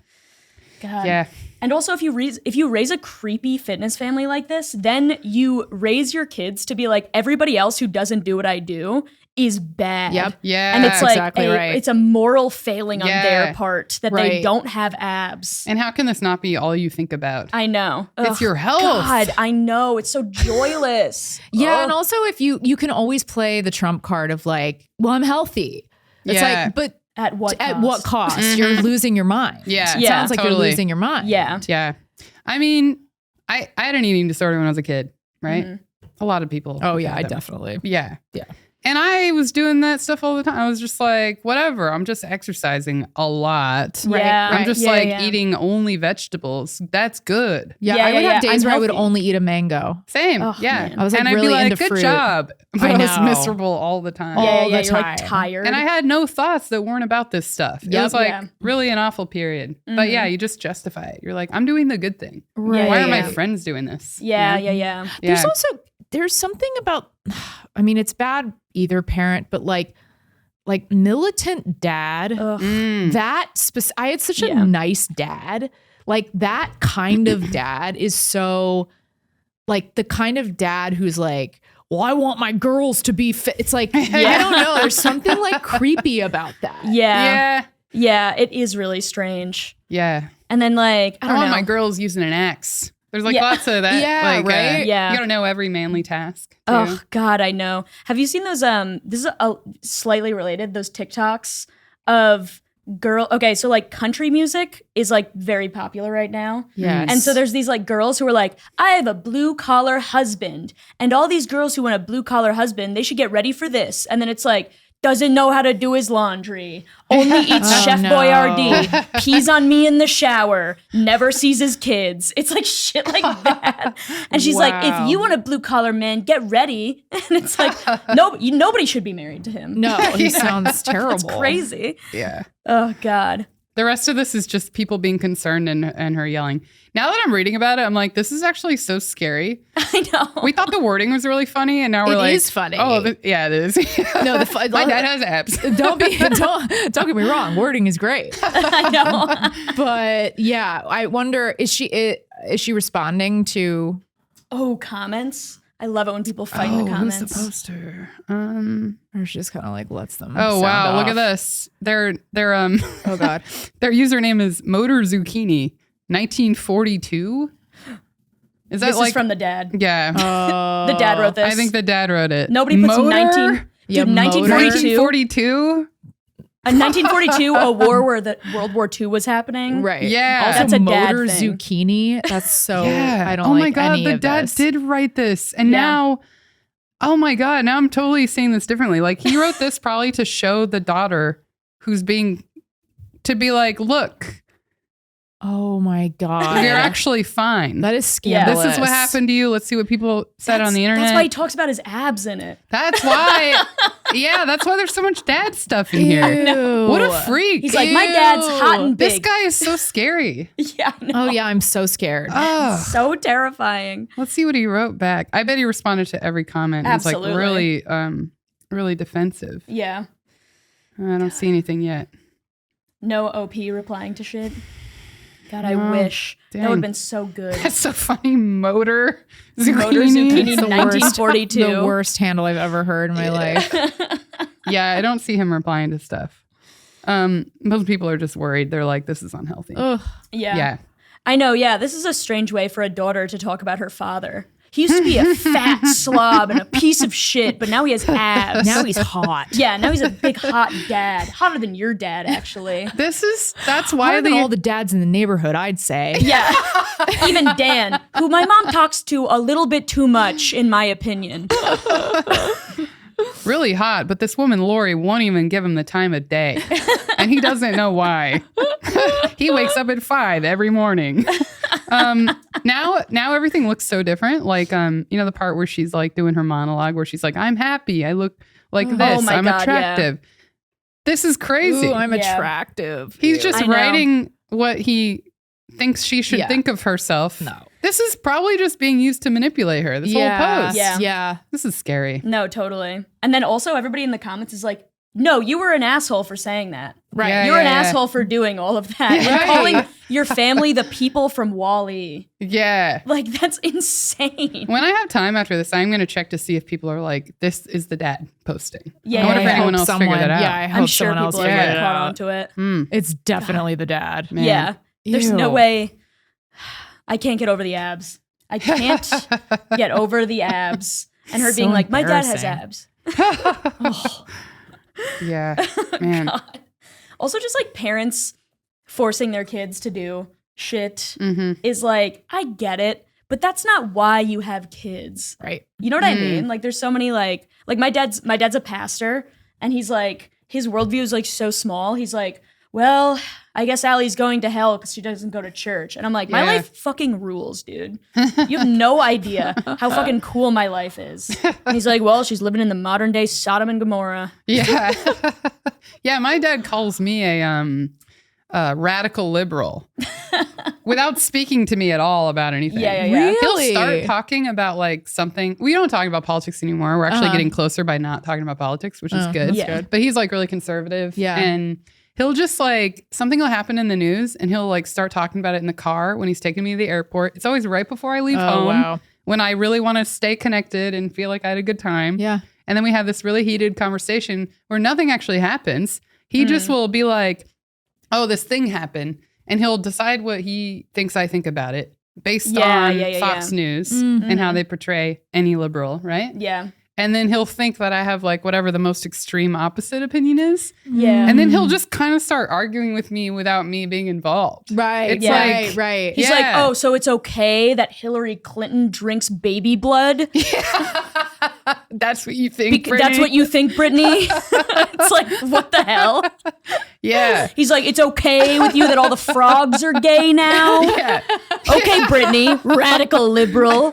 God. And also, if you raise a creepy fitness family like this, then you raise your kids to be like, everybody else who doesn't do what I do is bad. Yep. Yeah. And it's exactly right. it's a moral failing on Yeah. their part that they Right. don't have abs. And how can this not be all you think about? I know. It's Ugh, your health. God, I know. It's so joyless. Yeah, and also if you can always play the trump card of well, I'm healthy. It's Yeah. but At what cost? at what cost? You're losing your mind. Yeah. It Yeah, sounds like totally. you're losing your mind. Yeah. Yeah. I mean, I had an eating disorder when I was a kid, right? A lot of people. Oh yeah, have I them. definitely. Yeah. Yeah. And I was doing that stuff all the time. I was just like, whatever. I'm just exercising a lot. Yeah. I'm just Yeah. eating only vegetables. That's good. Yeah, Yeah, I would yeah, have yeah. days I'm where I would healthy. only eat a mango. Same. Oh, yeah. man. I was like and I'd really be like, into good fruit. job. But I I was know. miserable all the time. All Yeah, the you're like time. tired. And I had no thoughts that weren't about this stuff. It Yep. was like Yeah. really an awful period. But yeah, you just justify it. You're like, I'm doing the good thing. Right. Why are my yeah. friends doing this? Yeah, You know? yeah. There's Yeah. also there's something about I mean it's bad either parent, but like militant dad. Ugh. I had such Yeah. a nice dad. Like that kind of dad is so like the kind of dad who's like, well, I want my girls to be fit. It's like, I don't know. There's something like creepy about that. Yeah. Yeah. Yeah, it is really strange. Yeah. And then like, I I don't want know. my girls using an axe. There's like Yeah. lots of that. Yeah, like, right? Yeah. You gotta know every manly task. Too. Oh God, I know. Have you seen those? This is slightly related. Those TikToks of girl. Okay, so like country music is like very popular right now. Yes. And so there's these like girls who are like, I have a blue collar husband, and all these girls who want a blue collar husband, they should get ready for this. And then it's like, doesn't know how to do his laundry, only eats Oh, Chef no. Boyardee, pees on me in the shower, never sees his kids. It's like shit like that. And she's like, Wow. if you want a blue collar man, get ready. And it's like, nobody should be married to him. No, he sounds terrible. It's crazy. Yeah. Oh God. The rest of this is just people being concerned and her yelling. Now that I'm reading about it, I'm like, this is actually so scary. I know. We thought the wording was really funny, and now we're It like, is funny. Oh, yeah, it is. No, My dad has abs. don't get me wrong. Wording is great, I know. but yeah, I wonder is she responding to? Oh, comments. I love it when people fight in the comments. Who's the poster? Or she just kind of like lets them. Oh sound wow, look off. at this. Their Oh god. their username is Motor Zucchini 1942. Is that This like is from the dad. Yeah. The dad wrote this. I think the dad wrote it. Nobody puts Motor? 19. Yeah, Dude, 1942. 1942? In 1942, a war where the World War II was happening. Right. Yeah. Also, That's a dad motor thing. zucchini. That's so. Yeah. I don't oh like my god, any the of dad this. did write this, and Yeah. now, oh my god, now I'm totally seeing this differently. Like he wrote this probably to show the daughter who's being, to be like, look, Oh my god. you're actually fine. That is Yeah. scandalous. This is what happened to you. Let's see what people said on the internet. That's why he talks about his abs in it. That's why. Yeah, that's why there's so much dad stuff in here. Ew. What a freak. He's like, my dad's hot and big. This guy is so scary. Yeah, I know. Oh yeah, I'm so scared. Oh, So terrifying. let's see what he wrote back. I bet he responded to every comment. It's like Absolutely. really defensive. Yeah. I don't see anything yet. No OP replying to shit. God, I No. wish. Dang. That would have been so good. That's so funny. Motor zucchini. Motor zucchini. It's the worst- 1942. The worst handle I've ever heard in my life. Yeah, I don't see him replying to stuff. Most people are just worried. They're like, this is unhealthy. Ugh. Yeah. Yeah. I know, yeah. This is a strange way for a daughter to talk about her father. He used to be a fat slob and a piece of shit, but now he has abs. Now he's hot. Yeah, now he's a big hot dad. Hotter than your dad, actually. That's why Higher than all the dads in the neighborhood, I'd say. Yeah. Even Dan, who my mom talks to a little bit too much, in my opinion. really hot, but this woman, Lori, won't even give him the time of day. And he doesn't know why. He wakes up at 5 every morning. Now everything looks so different. Like, the part where she's like doing her monologue where she's like, I'm happy. I look like this. my I'm God, attractive. This is crazy. Ooh, I'm Yeah. attractive. He's Ew. just I know. writing what he thinks she should Yeah. think of herself. No. This is probably just being used to manipulate her. This whole post. Yeah. Yeah. This is scary. No, totally. And then also everybody in the comments is like, no, you were an asshole for saying that. Right. Yeah, You're an yeah. asshole for doing all of that. And Right. calling your family the people from Wall-E. Yeah. Like, that's insane. When I have time after this, I'm going to check to see if people are like, this is the dad posting. Yeah, I wonder yeah, if yeah. anyone else figured that out. Yeah, I hope I'm sure someone else people are figured getting it caught out. onto it. It's definitely the dad. Man. Yeah. There's no Ew. way. I can't get over the abs. I can't get over the abs. And her So being like, my dad has embarrassing. abs. Yeah. Man. God. Also, just like parents forcing their kids to do shit Mm-hmm. is like, I get it, but that's not why you have kids. Right. You know what I mean? Like there's so many like my dad's a pastor, and he's like, his worldview is like so small. He's like, well, I guess Allie's going to hell because she doesn't go to church. And I'm like, my life fucking rules, dude. You have no idea how fucking cool my life is. And he's like, well, she's living in the modern day Sodom and Gomorrah. Yeah. Yeah, my dad calls me a radical liberal without speaking to me at all about anything. Yeah. Really? He'll start talking about like something. We don't talk about politics anymore. We're actually getting closer by not talking about politics, which is good. Yeah. Good. But he's like really conservative. Yeah. And he'll just like, something will happen in the news and he'll like start talking about it in the car when he's taking me to the airport. It's always right before I leave home. Wow. When I really want to stay connected and feel like I had a good time. Yeah. And then we have this really heated conversation where nothing actually happens. He just will be like, oh, this thing happened. And he'll decide what he thinks I think about it based on Fox News and how they portray any liberal, right? Yeah. And then he'll think that I have like whatever the most extreme opposite opinion is. Yeah. And then he'll just kind of start arguing with me without me being involved. Right. It's Right. like- Right. He's like, oh, so it's okay that Hillary Clinton drinks baby blood? That's what you think, Brittany? That's what you think, Brittany? It's like, what the hell? Yeah. He's like, it's okay with you that all the frogs are gay now? Yeah. Okay, Brittany, radical liberal.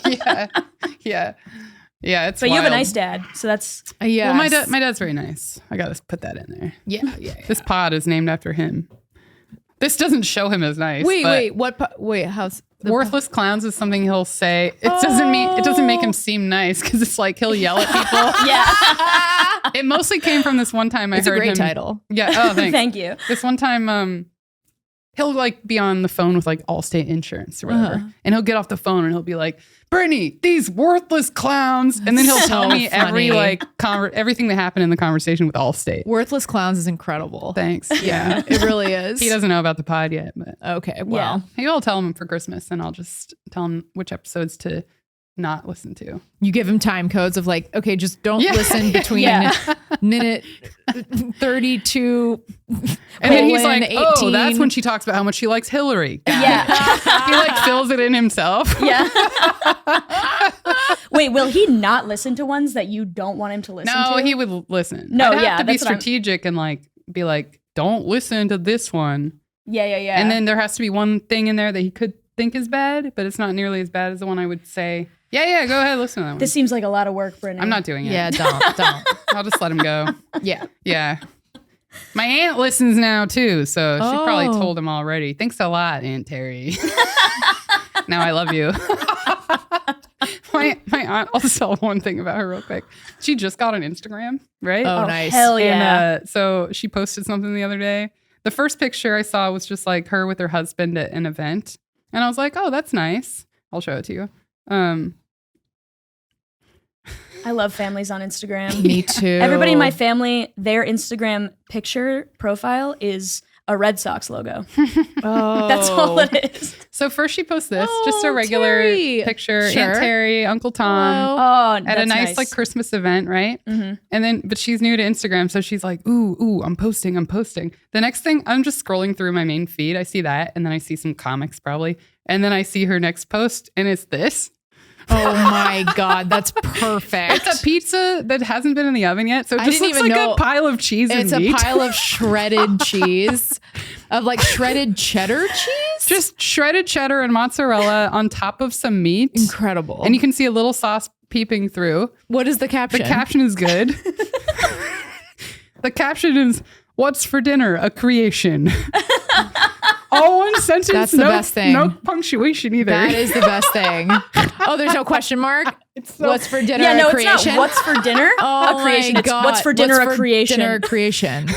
Yeah. Yeah. Yeah. It's But you have a wild. nice dad, so that's... Yeah. Well, my dad's very nice. I got to put that in there. Yeah. This pod is named after him. This doesn't show him as nice. but Wait, how's worthless clowns is something he'll say. It doesn't make him seem nice because it's like he'll yell at people. Yeah. It mostly came from this one time I It's heard a great him. title. Yeah. Oh, thanks. Thank you. This one time, he'll like be on the phone with like Allstate Insurance or whatever, and he'll get off the phone and he'll be like, "Brittany, these worthless clowns," and then he'll tell me every like everything that happened in the conversation with Allstate. Worthless Clowns is incredible. Thanks. Yeah, it really is. He doesn't know about the pod yet, but Okay, well, maybe I'll tell him for Christmas, and I'll just tell him which episodes to not listen to. you give him time codes of like, okay, just don't listen between minute 32 And then he's like, 18. "Oh, that's when she talks about how much she likes Hillary." Yeah. He like fills it in himself. Yeah. Wait, will he not listen to ones that you don't want him to listen to? No, he would listen. No, I'd have to be that's what I'm- strategic and like be like, "Don't listen to this one." Yeah. And then there has to be one thing in there that he could think is bad, but it's not nearly as bad as the one I would say, yeah, go ahead, listen to that one. This seems like a lot of work, Brittany. I'm not doing it. Yeah, don't. I'll just let him go. Yeah. Yeah. My aunt listens now too, so she probably Oh. told him already. Thanks a lot, Aunt Terry. Now I love you. My aunt, I'll just tell one thing about her real quick. She just got an Instagram, right? Oh, nice. Hell yeah. And so she posted something the other day. The first picture I saw was just like her with her husband at an event. And I was like, oh, that's nice. I'll show it to you. I love families on Instagram. Me too. Everybody in my family, their Instagram picture profile is a Red Sox logo. Oh. That's all it is. So first she posts this, Oh, just a regular Terry. picture. Sure. Aunt Terry, Uncle Tom. Oh, At that's a nice like Christmas event, right? Mhm. And then, but she's new to Instagram, so she's like, "Ooh, I'm posting." The next thing, I'm just scrolling through my main feed. I see that, and then I see some comics probably, and then I see her next post, and it's this. Oh my God, that's perfect. It's a pizza that hasn't been in the oven yet, so it I just didn't looks even like know- a pile of cheese and It's a meat. pile of shredded cheese, of like shredded cheddar cheese. Just shredded cheddar and mozzarella on top of some meat. Incredible. And you can see a little sauce peeping through. What is the The caption? caption is good. The caption is, "What's for dinner? A creation." All one sentence. That's the best thing. No punctuation either. That is the best thing. Oh, there's no question mark. What's for dinner? Yeah, no, a it's creation. not what's for dinner? Oh A creation. my It's God. what's for dinner? A creation. Dinner, a creation.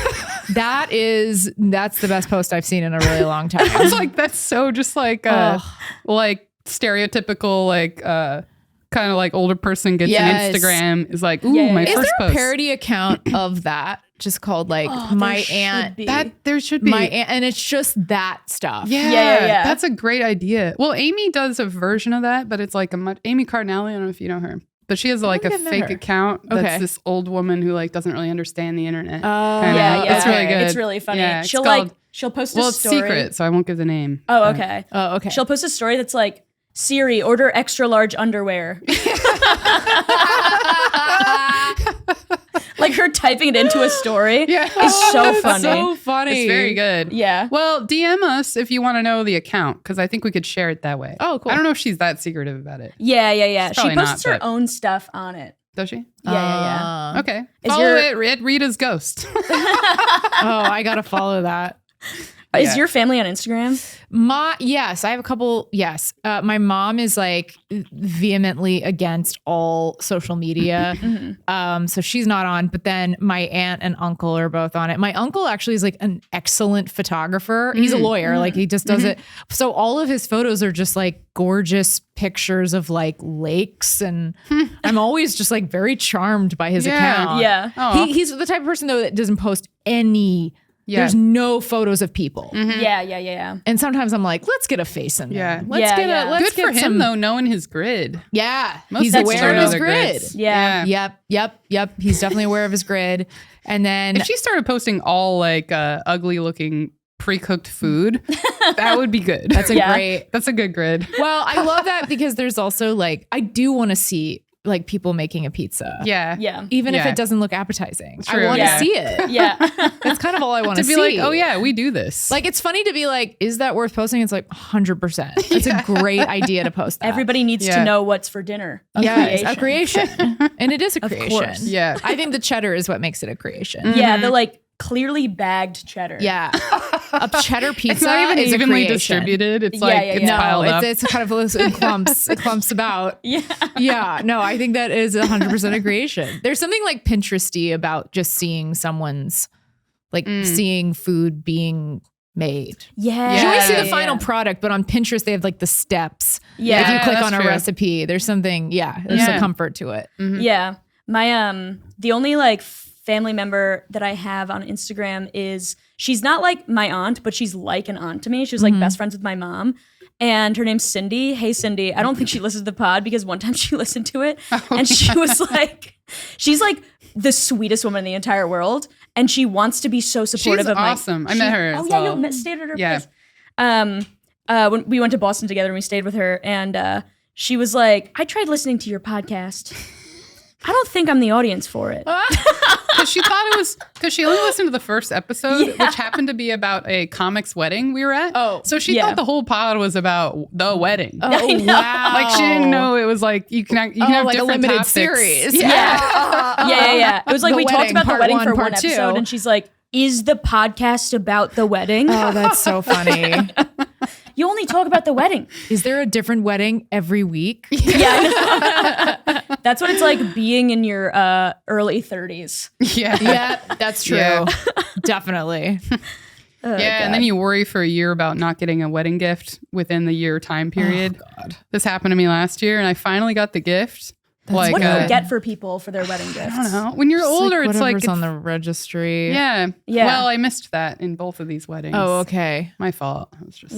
That's the best post I've seen in a really long time. I was like, that's so just like like stereotypical like kind of like older person gets Yes. an Instagram is like, ooh, Yeah, my yeah. Is first there a post. parody account of that? Just called like my aunt. That there should be. My aunt, and it's just that stuff. Yeah, Yeah. That's a great idea. Well, Amy does a version of that, but it's like Amy Cardinale. I don't know if you know her, but she has like a think I've met fake her. account that's Okay. this old woman who like doesn't really understand the internet. Oh, Kinda. Yeah, yeah. It's really good. It's really funny. Yeah, she'll called like She'll post Well, a it's story. secret, so I won't give the name. Oh, okay. Oh, okay. She'll post a story that's like, Siri, order extra large underwear. Like her typing it into a story is so funny. So funny. It's very good. Yeah. Well, DM us if you want to know the account, because I think we could share it that way. Oh, cool. I don't know if she's that secortive about it. Yeah. She probably posts not, her but- own stuff on it. Does she? Yeah. Okay. Is Follow your- it at Rita's Ghost. Oh, I gotta follow that. Is your family on Instagram? Yes, I have a couple. Yes. My mom is like vehemently against all social media. So she's not on, but then my aunt and uncle are both on it. My uncle actually is like an excellent photographer. He's a lawyer. Like he just does it. So all of his photos are just like gorgeous pictures of like lakes. And I'm always just like very charmed by his account. Yeah. Aw. He's the type of person though that doesn't post any. There's no photos of people. Yeah. And sometimes I'm like, let's get a face in there. Yeah. Let's get Yeah. a let's Good get for him some, though, knowing his grid. Yeah. Most He's people aware don't of his know their grid. grids. Yeah. Yep. He's definitely aware of his grid. And then If she started posting all like ugly looking pre-cooked food, that would be good. that's a Yeah. great. That's a good grid. Well, I love that because there's also like I do want to see like people making a pizza. Yeah. Even if Yeah. it doesn't look appetizing. True. I want to Yeah. see it. Yeah. That's kind of all I want To to be see. like, oh yeah, we do this. Like it's funny to be like, is that worth posting? It's like 100%. It's a great idea to post that. Everybody needs Yeah. to know what's for dinner. a creation. And it is a creation. course. Yeah. I think the cheddar is what makes it a creation. Yeah, the like clearly bagged cheddar. Yeah. A cheddar pizza it's not even is evenly a creation. distributed. It's Yeah, like yeah, it's yeah. piled No, up. it's kind of in clumps. It clumps about. Yeah. Yeah. No, I think that is 100% a creation. There's something like Pinteresty about just seeing someone's like seeing food being made. Yeah. You always see Yeah, the final product, but on Pinterest they have like the steps. Yeah. If you click that's on a true. recipe, there's something, there's a comfort to it. Yeah. My the only like family member that I have on Instagram is she's not like my aunt, but she's like an aunt to me. She was like best friends with my mom. And her name's Cindy. Hey, Cindy. I don't think she listens to the pod because one time she listened to it and she was like, she's like the sweetest woman in the entire world. And she wants to be so supportive She's of my. awesome. I met her Oh as yeah, well. you stayed at her Yeah. place. When we went to Boston together and we stayed with her, and she was like, I tried listening to your podcast. I don't think I'm the audience for it. Because she thought it was because she only listened to the first episode, which happened to be about a comics wedding we were at. Oh, so she thought the whole pod was about the wedding. Oh, know. wow. Like she didn't know it was like you can have like a different limited topics. series. Yeah. It was like The we talked wedding, about the part wedding one, for part one two. episode, and she's like, "Is the podcast about the wedding? Oh, that's so funny. You only talk about the wedding." Is there a different wedding every week? Yeah, I know. That's what it's like being in your early 30s. Yeah. Yeah, that's true. Yeah. Definitely. Yeah, and then you worry for a year about not getting a wedding gift within the year time period. Oh, God. This happened to me last year, and I finally got the gift. Like, What do you get for people for their wedding gifts? I don't know. When you're older, it's like whatever's on the registry. yeah. Yeah. Well, I missed that in both of these weddings. Oh, okay. My fault. I was just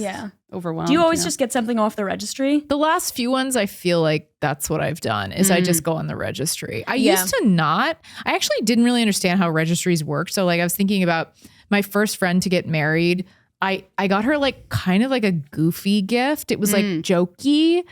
overwhelmed. Do you always yeah. just get something off the registry? The last few ones, I feel like that's what I've done is I just go on the registry. I used to not. I actually didn't really understand how registries work. So like I was thinking about my first friend to get married. I got her like kind of like a goofy gift. It was like jokey.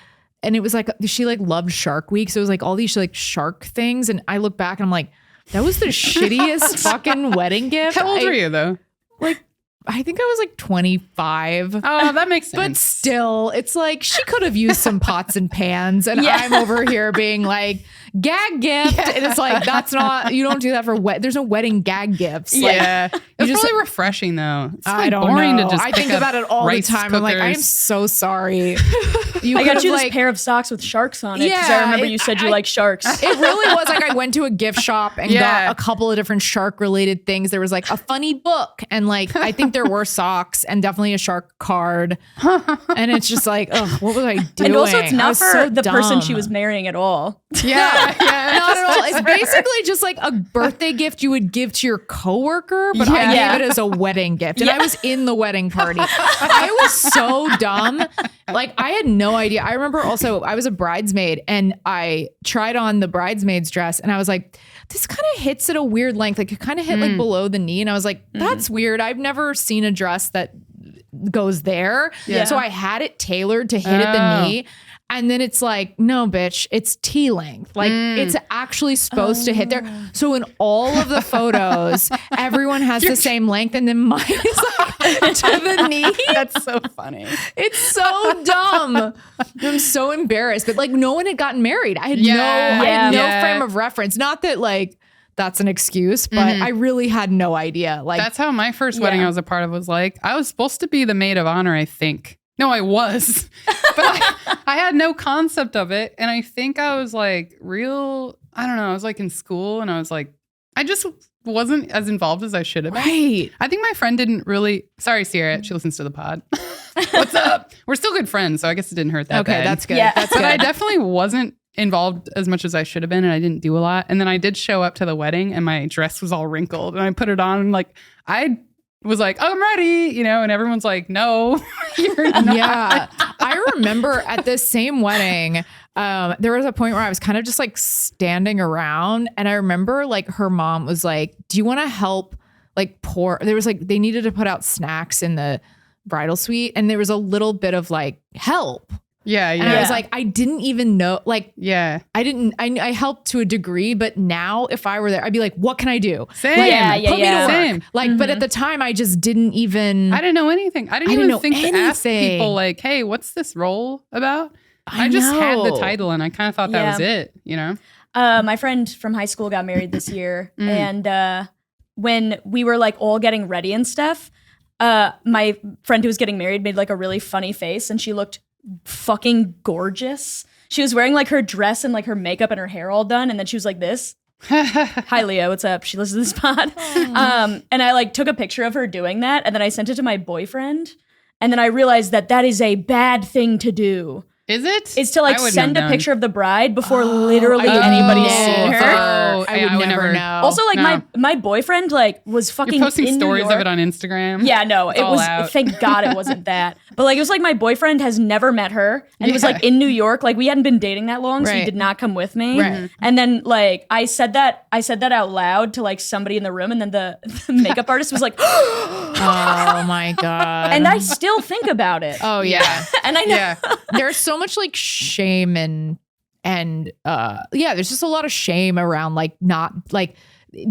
And it was like, she like loved Shark Week. So it was like all these like shark things. And I look back and I'm like, that was the shittiest fucking wedding gift. How old were you though? Like, I think I was like 25. Oh, that makes But sense. still, it's like she could have used some pots and pans. And I'm over here being like, gag gift. And it's like, that's not, you don't do that for there's no wedding gag gifts. Like, Yeah. It's just- really refreshing though. It's I like don't boring know. to just I think pick up about it all the rice time. I'm like, I am cookers. so sorry. You I could got have, you this like, pair of socks with sharks on it because Yeah, I remember you said you like sharks. It really was like I went to a gift shop and got a couple of different shark related things. There was like a funny book and like I think there were socks and definitely a shark card. And it's just like, oh, what was I doing? And also, it's I not was for so the person she dumb. was marrying at all. Yeah. Not at all. It's basically just like a birthday gift you would give to your coworker, but I gave it as a wedding gift. And I was in the wedding party. I was so dumb. Like, I had no idea. I remember also I was a bridesmaid and I tried on the bridesmaid's dress and I was like, this kind of hits at a weird length. Like, it kind of hit like below the knee. And I was like, that's weird. I've never seen a dress that goes there. Yeah. So I had it tailored to hit at the knee. And then it's like, no, bitch, it's T length. Like, it's actually supposed to hit there. So in all of the photos, everyone has the same length. And then mine is like to the knee. That's so funny. It's so dumb. I'm so embarrassed. But like, no one had gotten married. I had no frame of reference. Not that like, that's an excuse, but I really had no idea. Like, that's how my first wedding I was a part of was like. I was supposed to be the maid of honor, I think. No, I was, but I had no concept of it. And I think I was like I don't know. I was like in school and I was like, I just wasn't as involved as I should have been. Right. I think my friend didn't really, sorry, Sierra, she listens to the pod. What's up? We're still good friends. So I guess it didn't hurt that bad. Okay, that's good. Yeah. That's But good. I definitely wasn't involved as much as I should have been. And I didn't do a lot. And then I did show up to the wedding and my dress was all wrinkled and I put it on and like, I was like, oh, I'm ready, you know, and everyone's like, no, you're not. Yeah. I remember at this same wedding, there was a point where I was kind of just like standing around and I remember like her mom was like, do you want to help like pour? There was like, they needed to put out snacks in the bridal suite and there was a little bit of like help. Yeah, yeah. And I was like, I didn't even know, like, yeah. I helped to a degree, but now if I were there, I'd be like, what can I do? Same. Like, put me to work. Same. Like, but at the time I just didn't even. I didn't know anything. I didn't even think to ask people like, hey, what's this role about? I just had the title and I kind of thought that was it, you know? My friend from high school got married this year. And when we were like all getting ready and stuff, my friend who was getting married made like a really funny face and she looked fucking gorgeous. She was wearing like her dress and like her makeup and her hair all done. And then she was like this. Hi, Leah. What's up? She listens to this pod. And I like took a picture of her doing that. And then I sent it to my boyfriend. And then I realized that that is a bad thing to do. Is it? Is to like send a picture of the bride before literally anybody's seen her. I would never know. Also, like my boyfriend like was fucking You're posting in stories New York. of it on Instagram. Yeah, no, it was. Out. Thank God it wasn't that. But like it was like my boyfriend has never met her and was like in New York. Like we hadn't been dating that long, so he did not come with me. Right. And then like I said that out loud to like somebody in the room, and then the makeup artist was like, oh my God. and I still think about it. Oh yeah. And I know. Yeah. There's so much like shame and there's just a lot of shame around like not like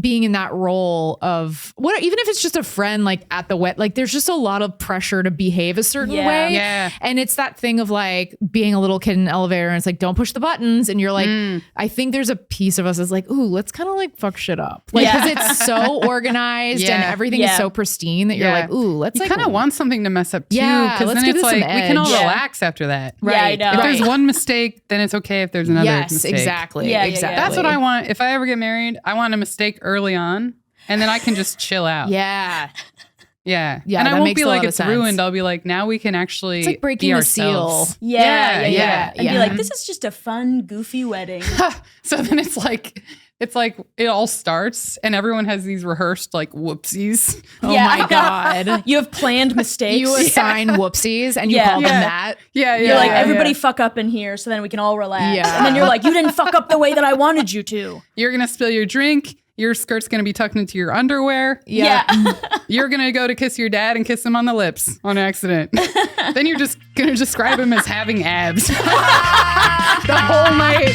being in that role of what, even if it's just a friend like at the wet, like there's just a lot of pressure to behave a certain way. Yeah. And it's that thing of like being a little kid in an elevator and it's like, don't push the buttons. And you're like, I think there's a piece of us that's like, ooh, let's kind of like fuck shit up. Like, cause it's so organized and everything is so pristine that you're like, ooh, let's you like kind of want something to mess up too. Yeah, Cause let's then give it's this like, some we can all edge. relax after that. Right. Yeah, I know. If there's one mistake, then it's okay if there's another mistake. Exactly. Yeah, exactly. That's what I want. If I ever get married, I want a mistake early on. And then I can just chill out. Yeah. Yeah. Yeah, And I that won't makes be a lot like of it's sense. ruined. I'll be like, now we can actually It's like breaking be the ourselves. seal. Yeah. Yeah. And be like, this is just a fun, goofy wedding. So then it's like it all starts and everyone has these rehearsed like whoopsies. Oh my God. You have planned mistakes. You assign whoopsies and you call them that. Yeah. You're like, everybody fuck up in here so then we can all relax. Yeah. And then you're like, you didn't fuck up the way that I wanted you to. You're going to spill your drink. Your skirt's going to be tucked into your underwear. Yeah. You're going to go to kiss your dad and kiss him on the lips on accident. Then you're just going to describe him as having abs the whole night.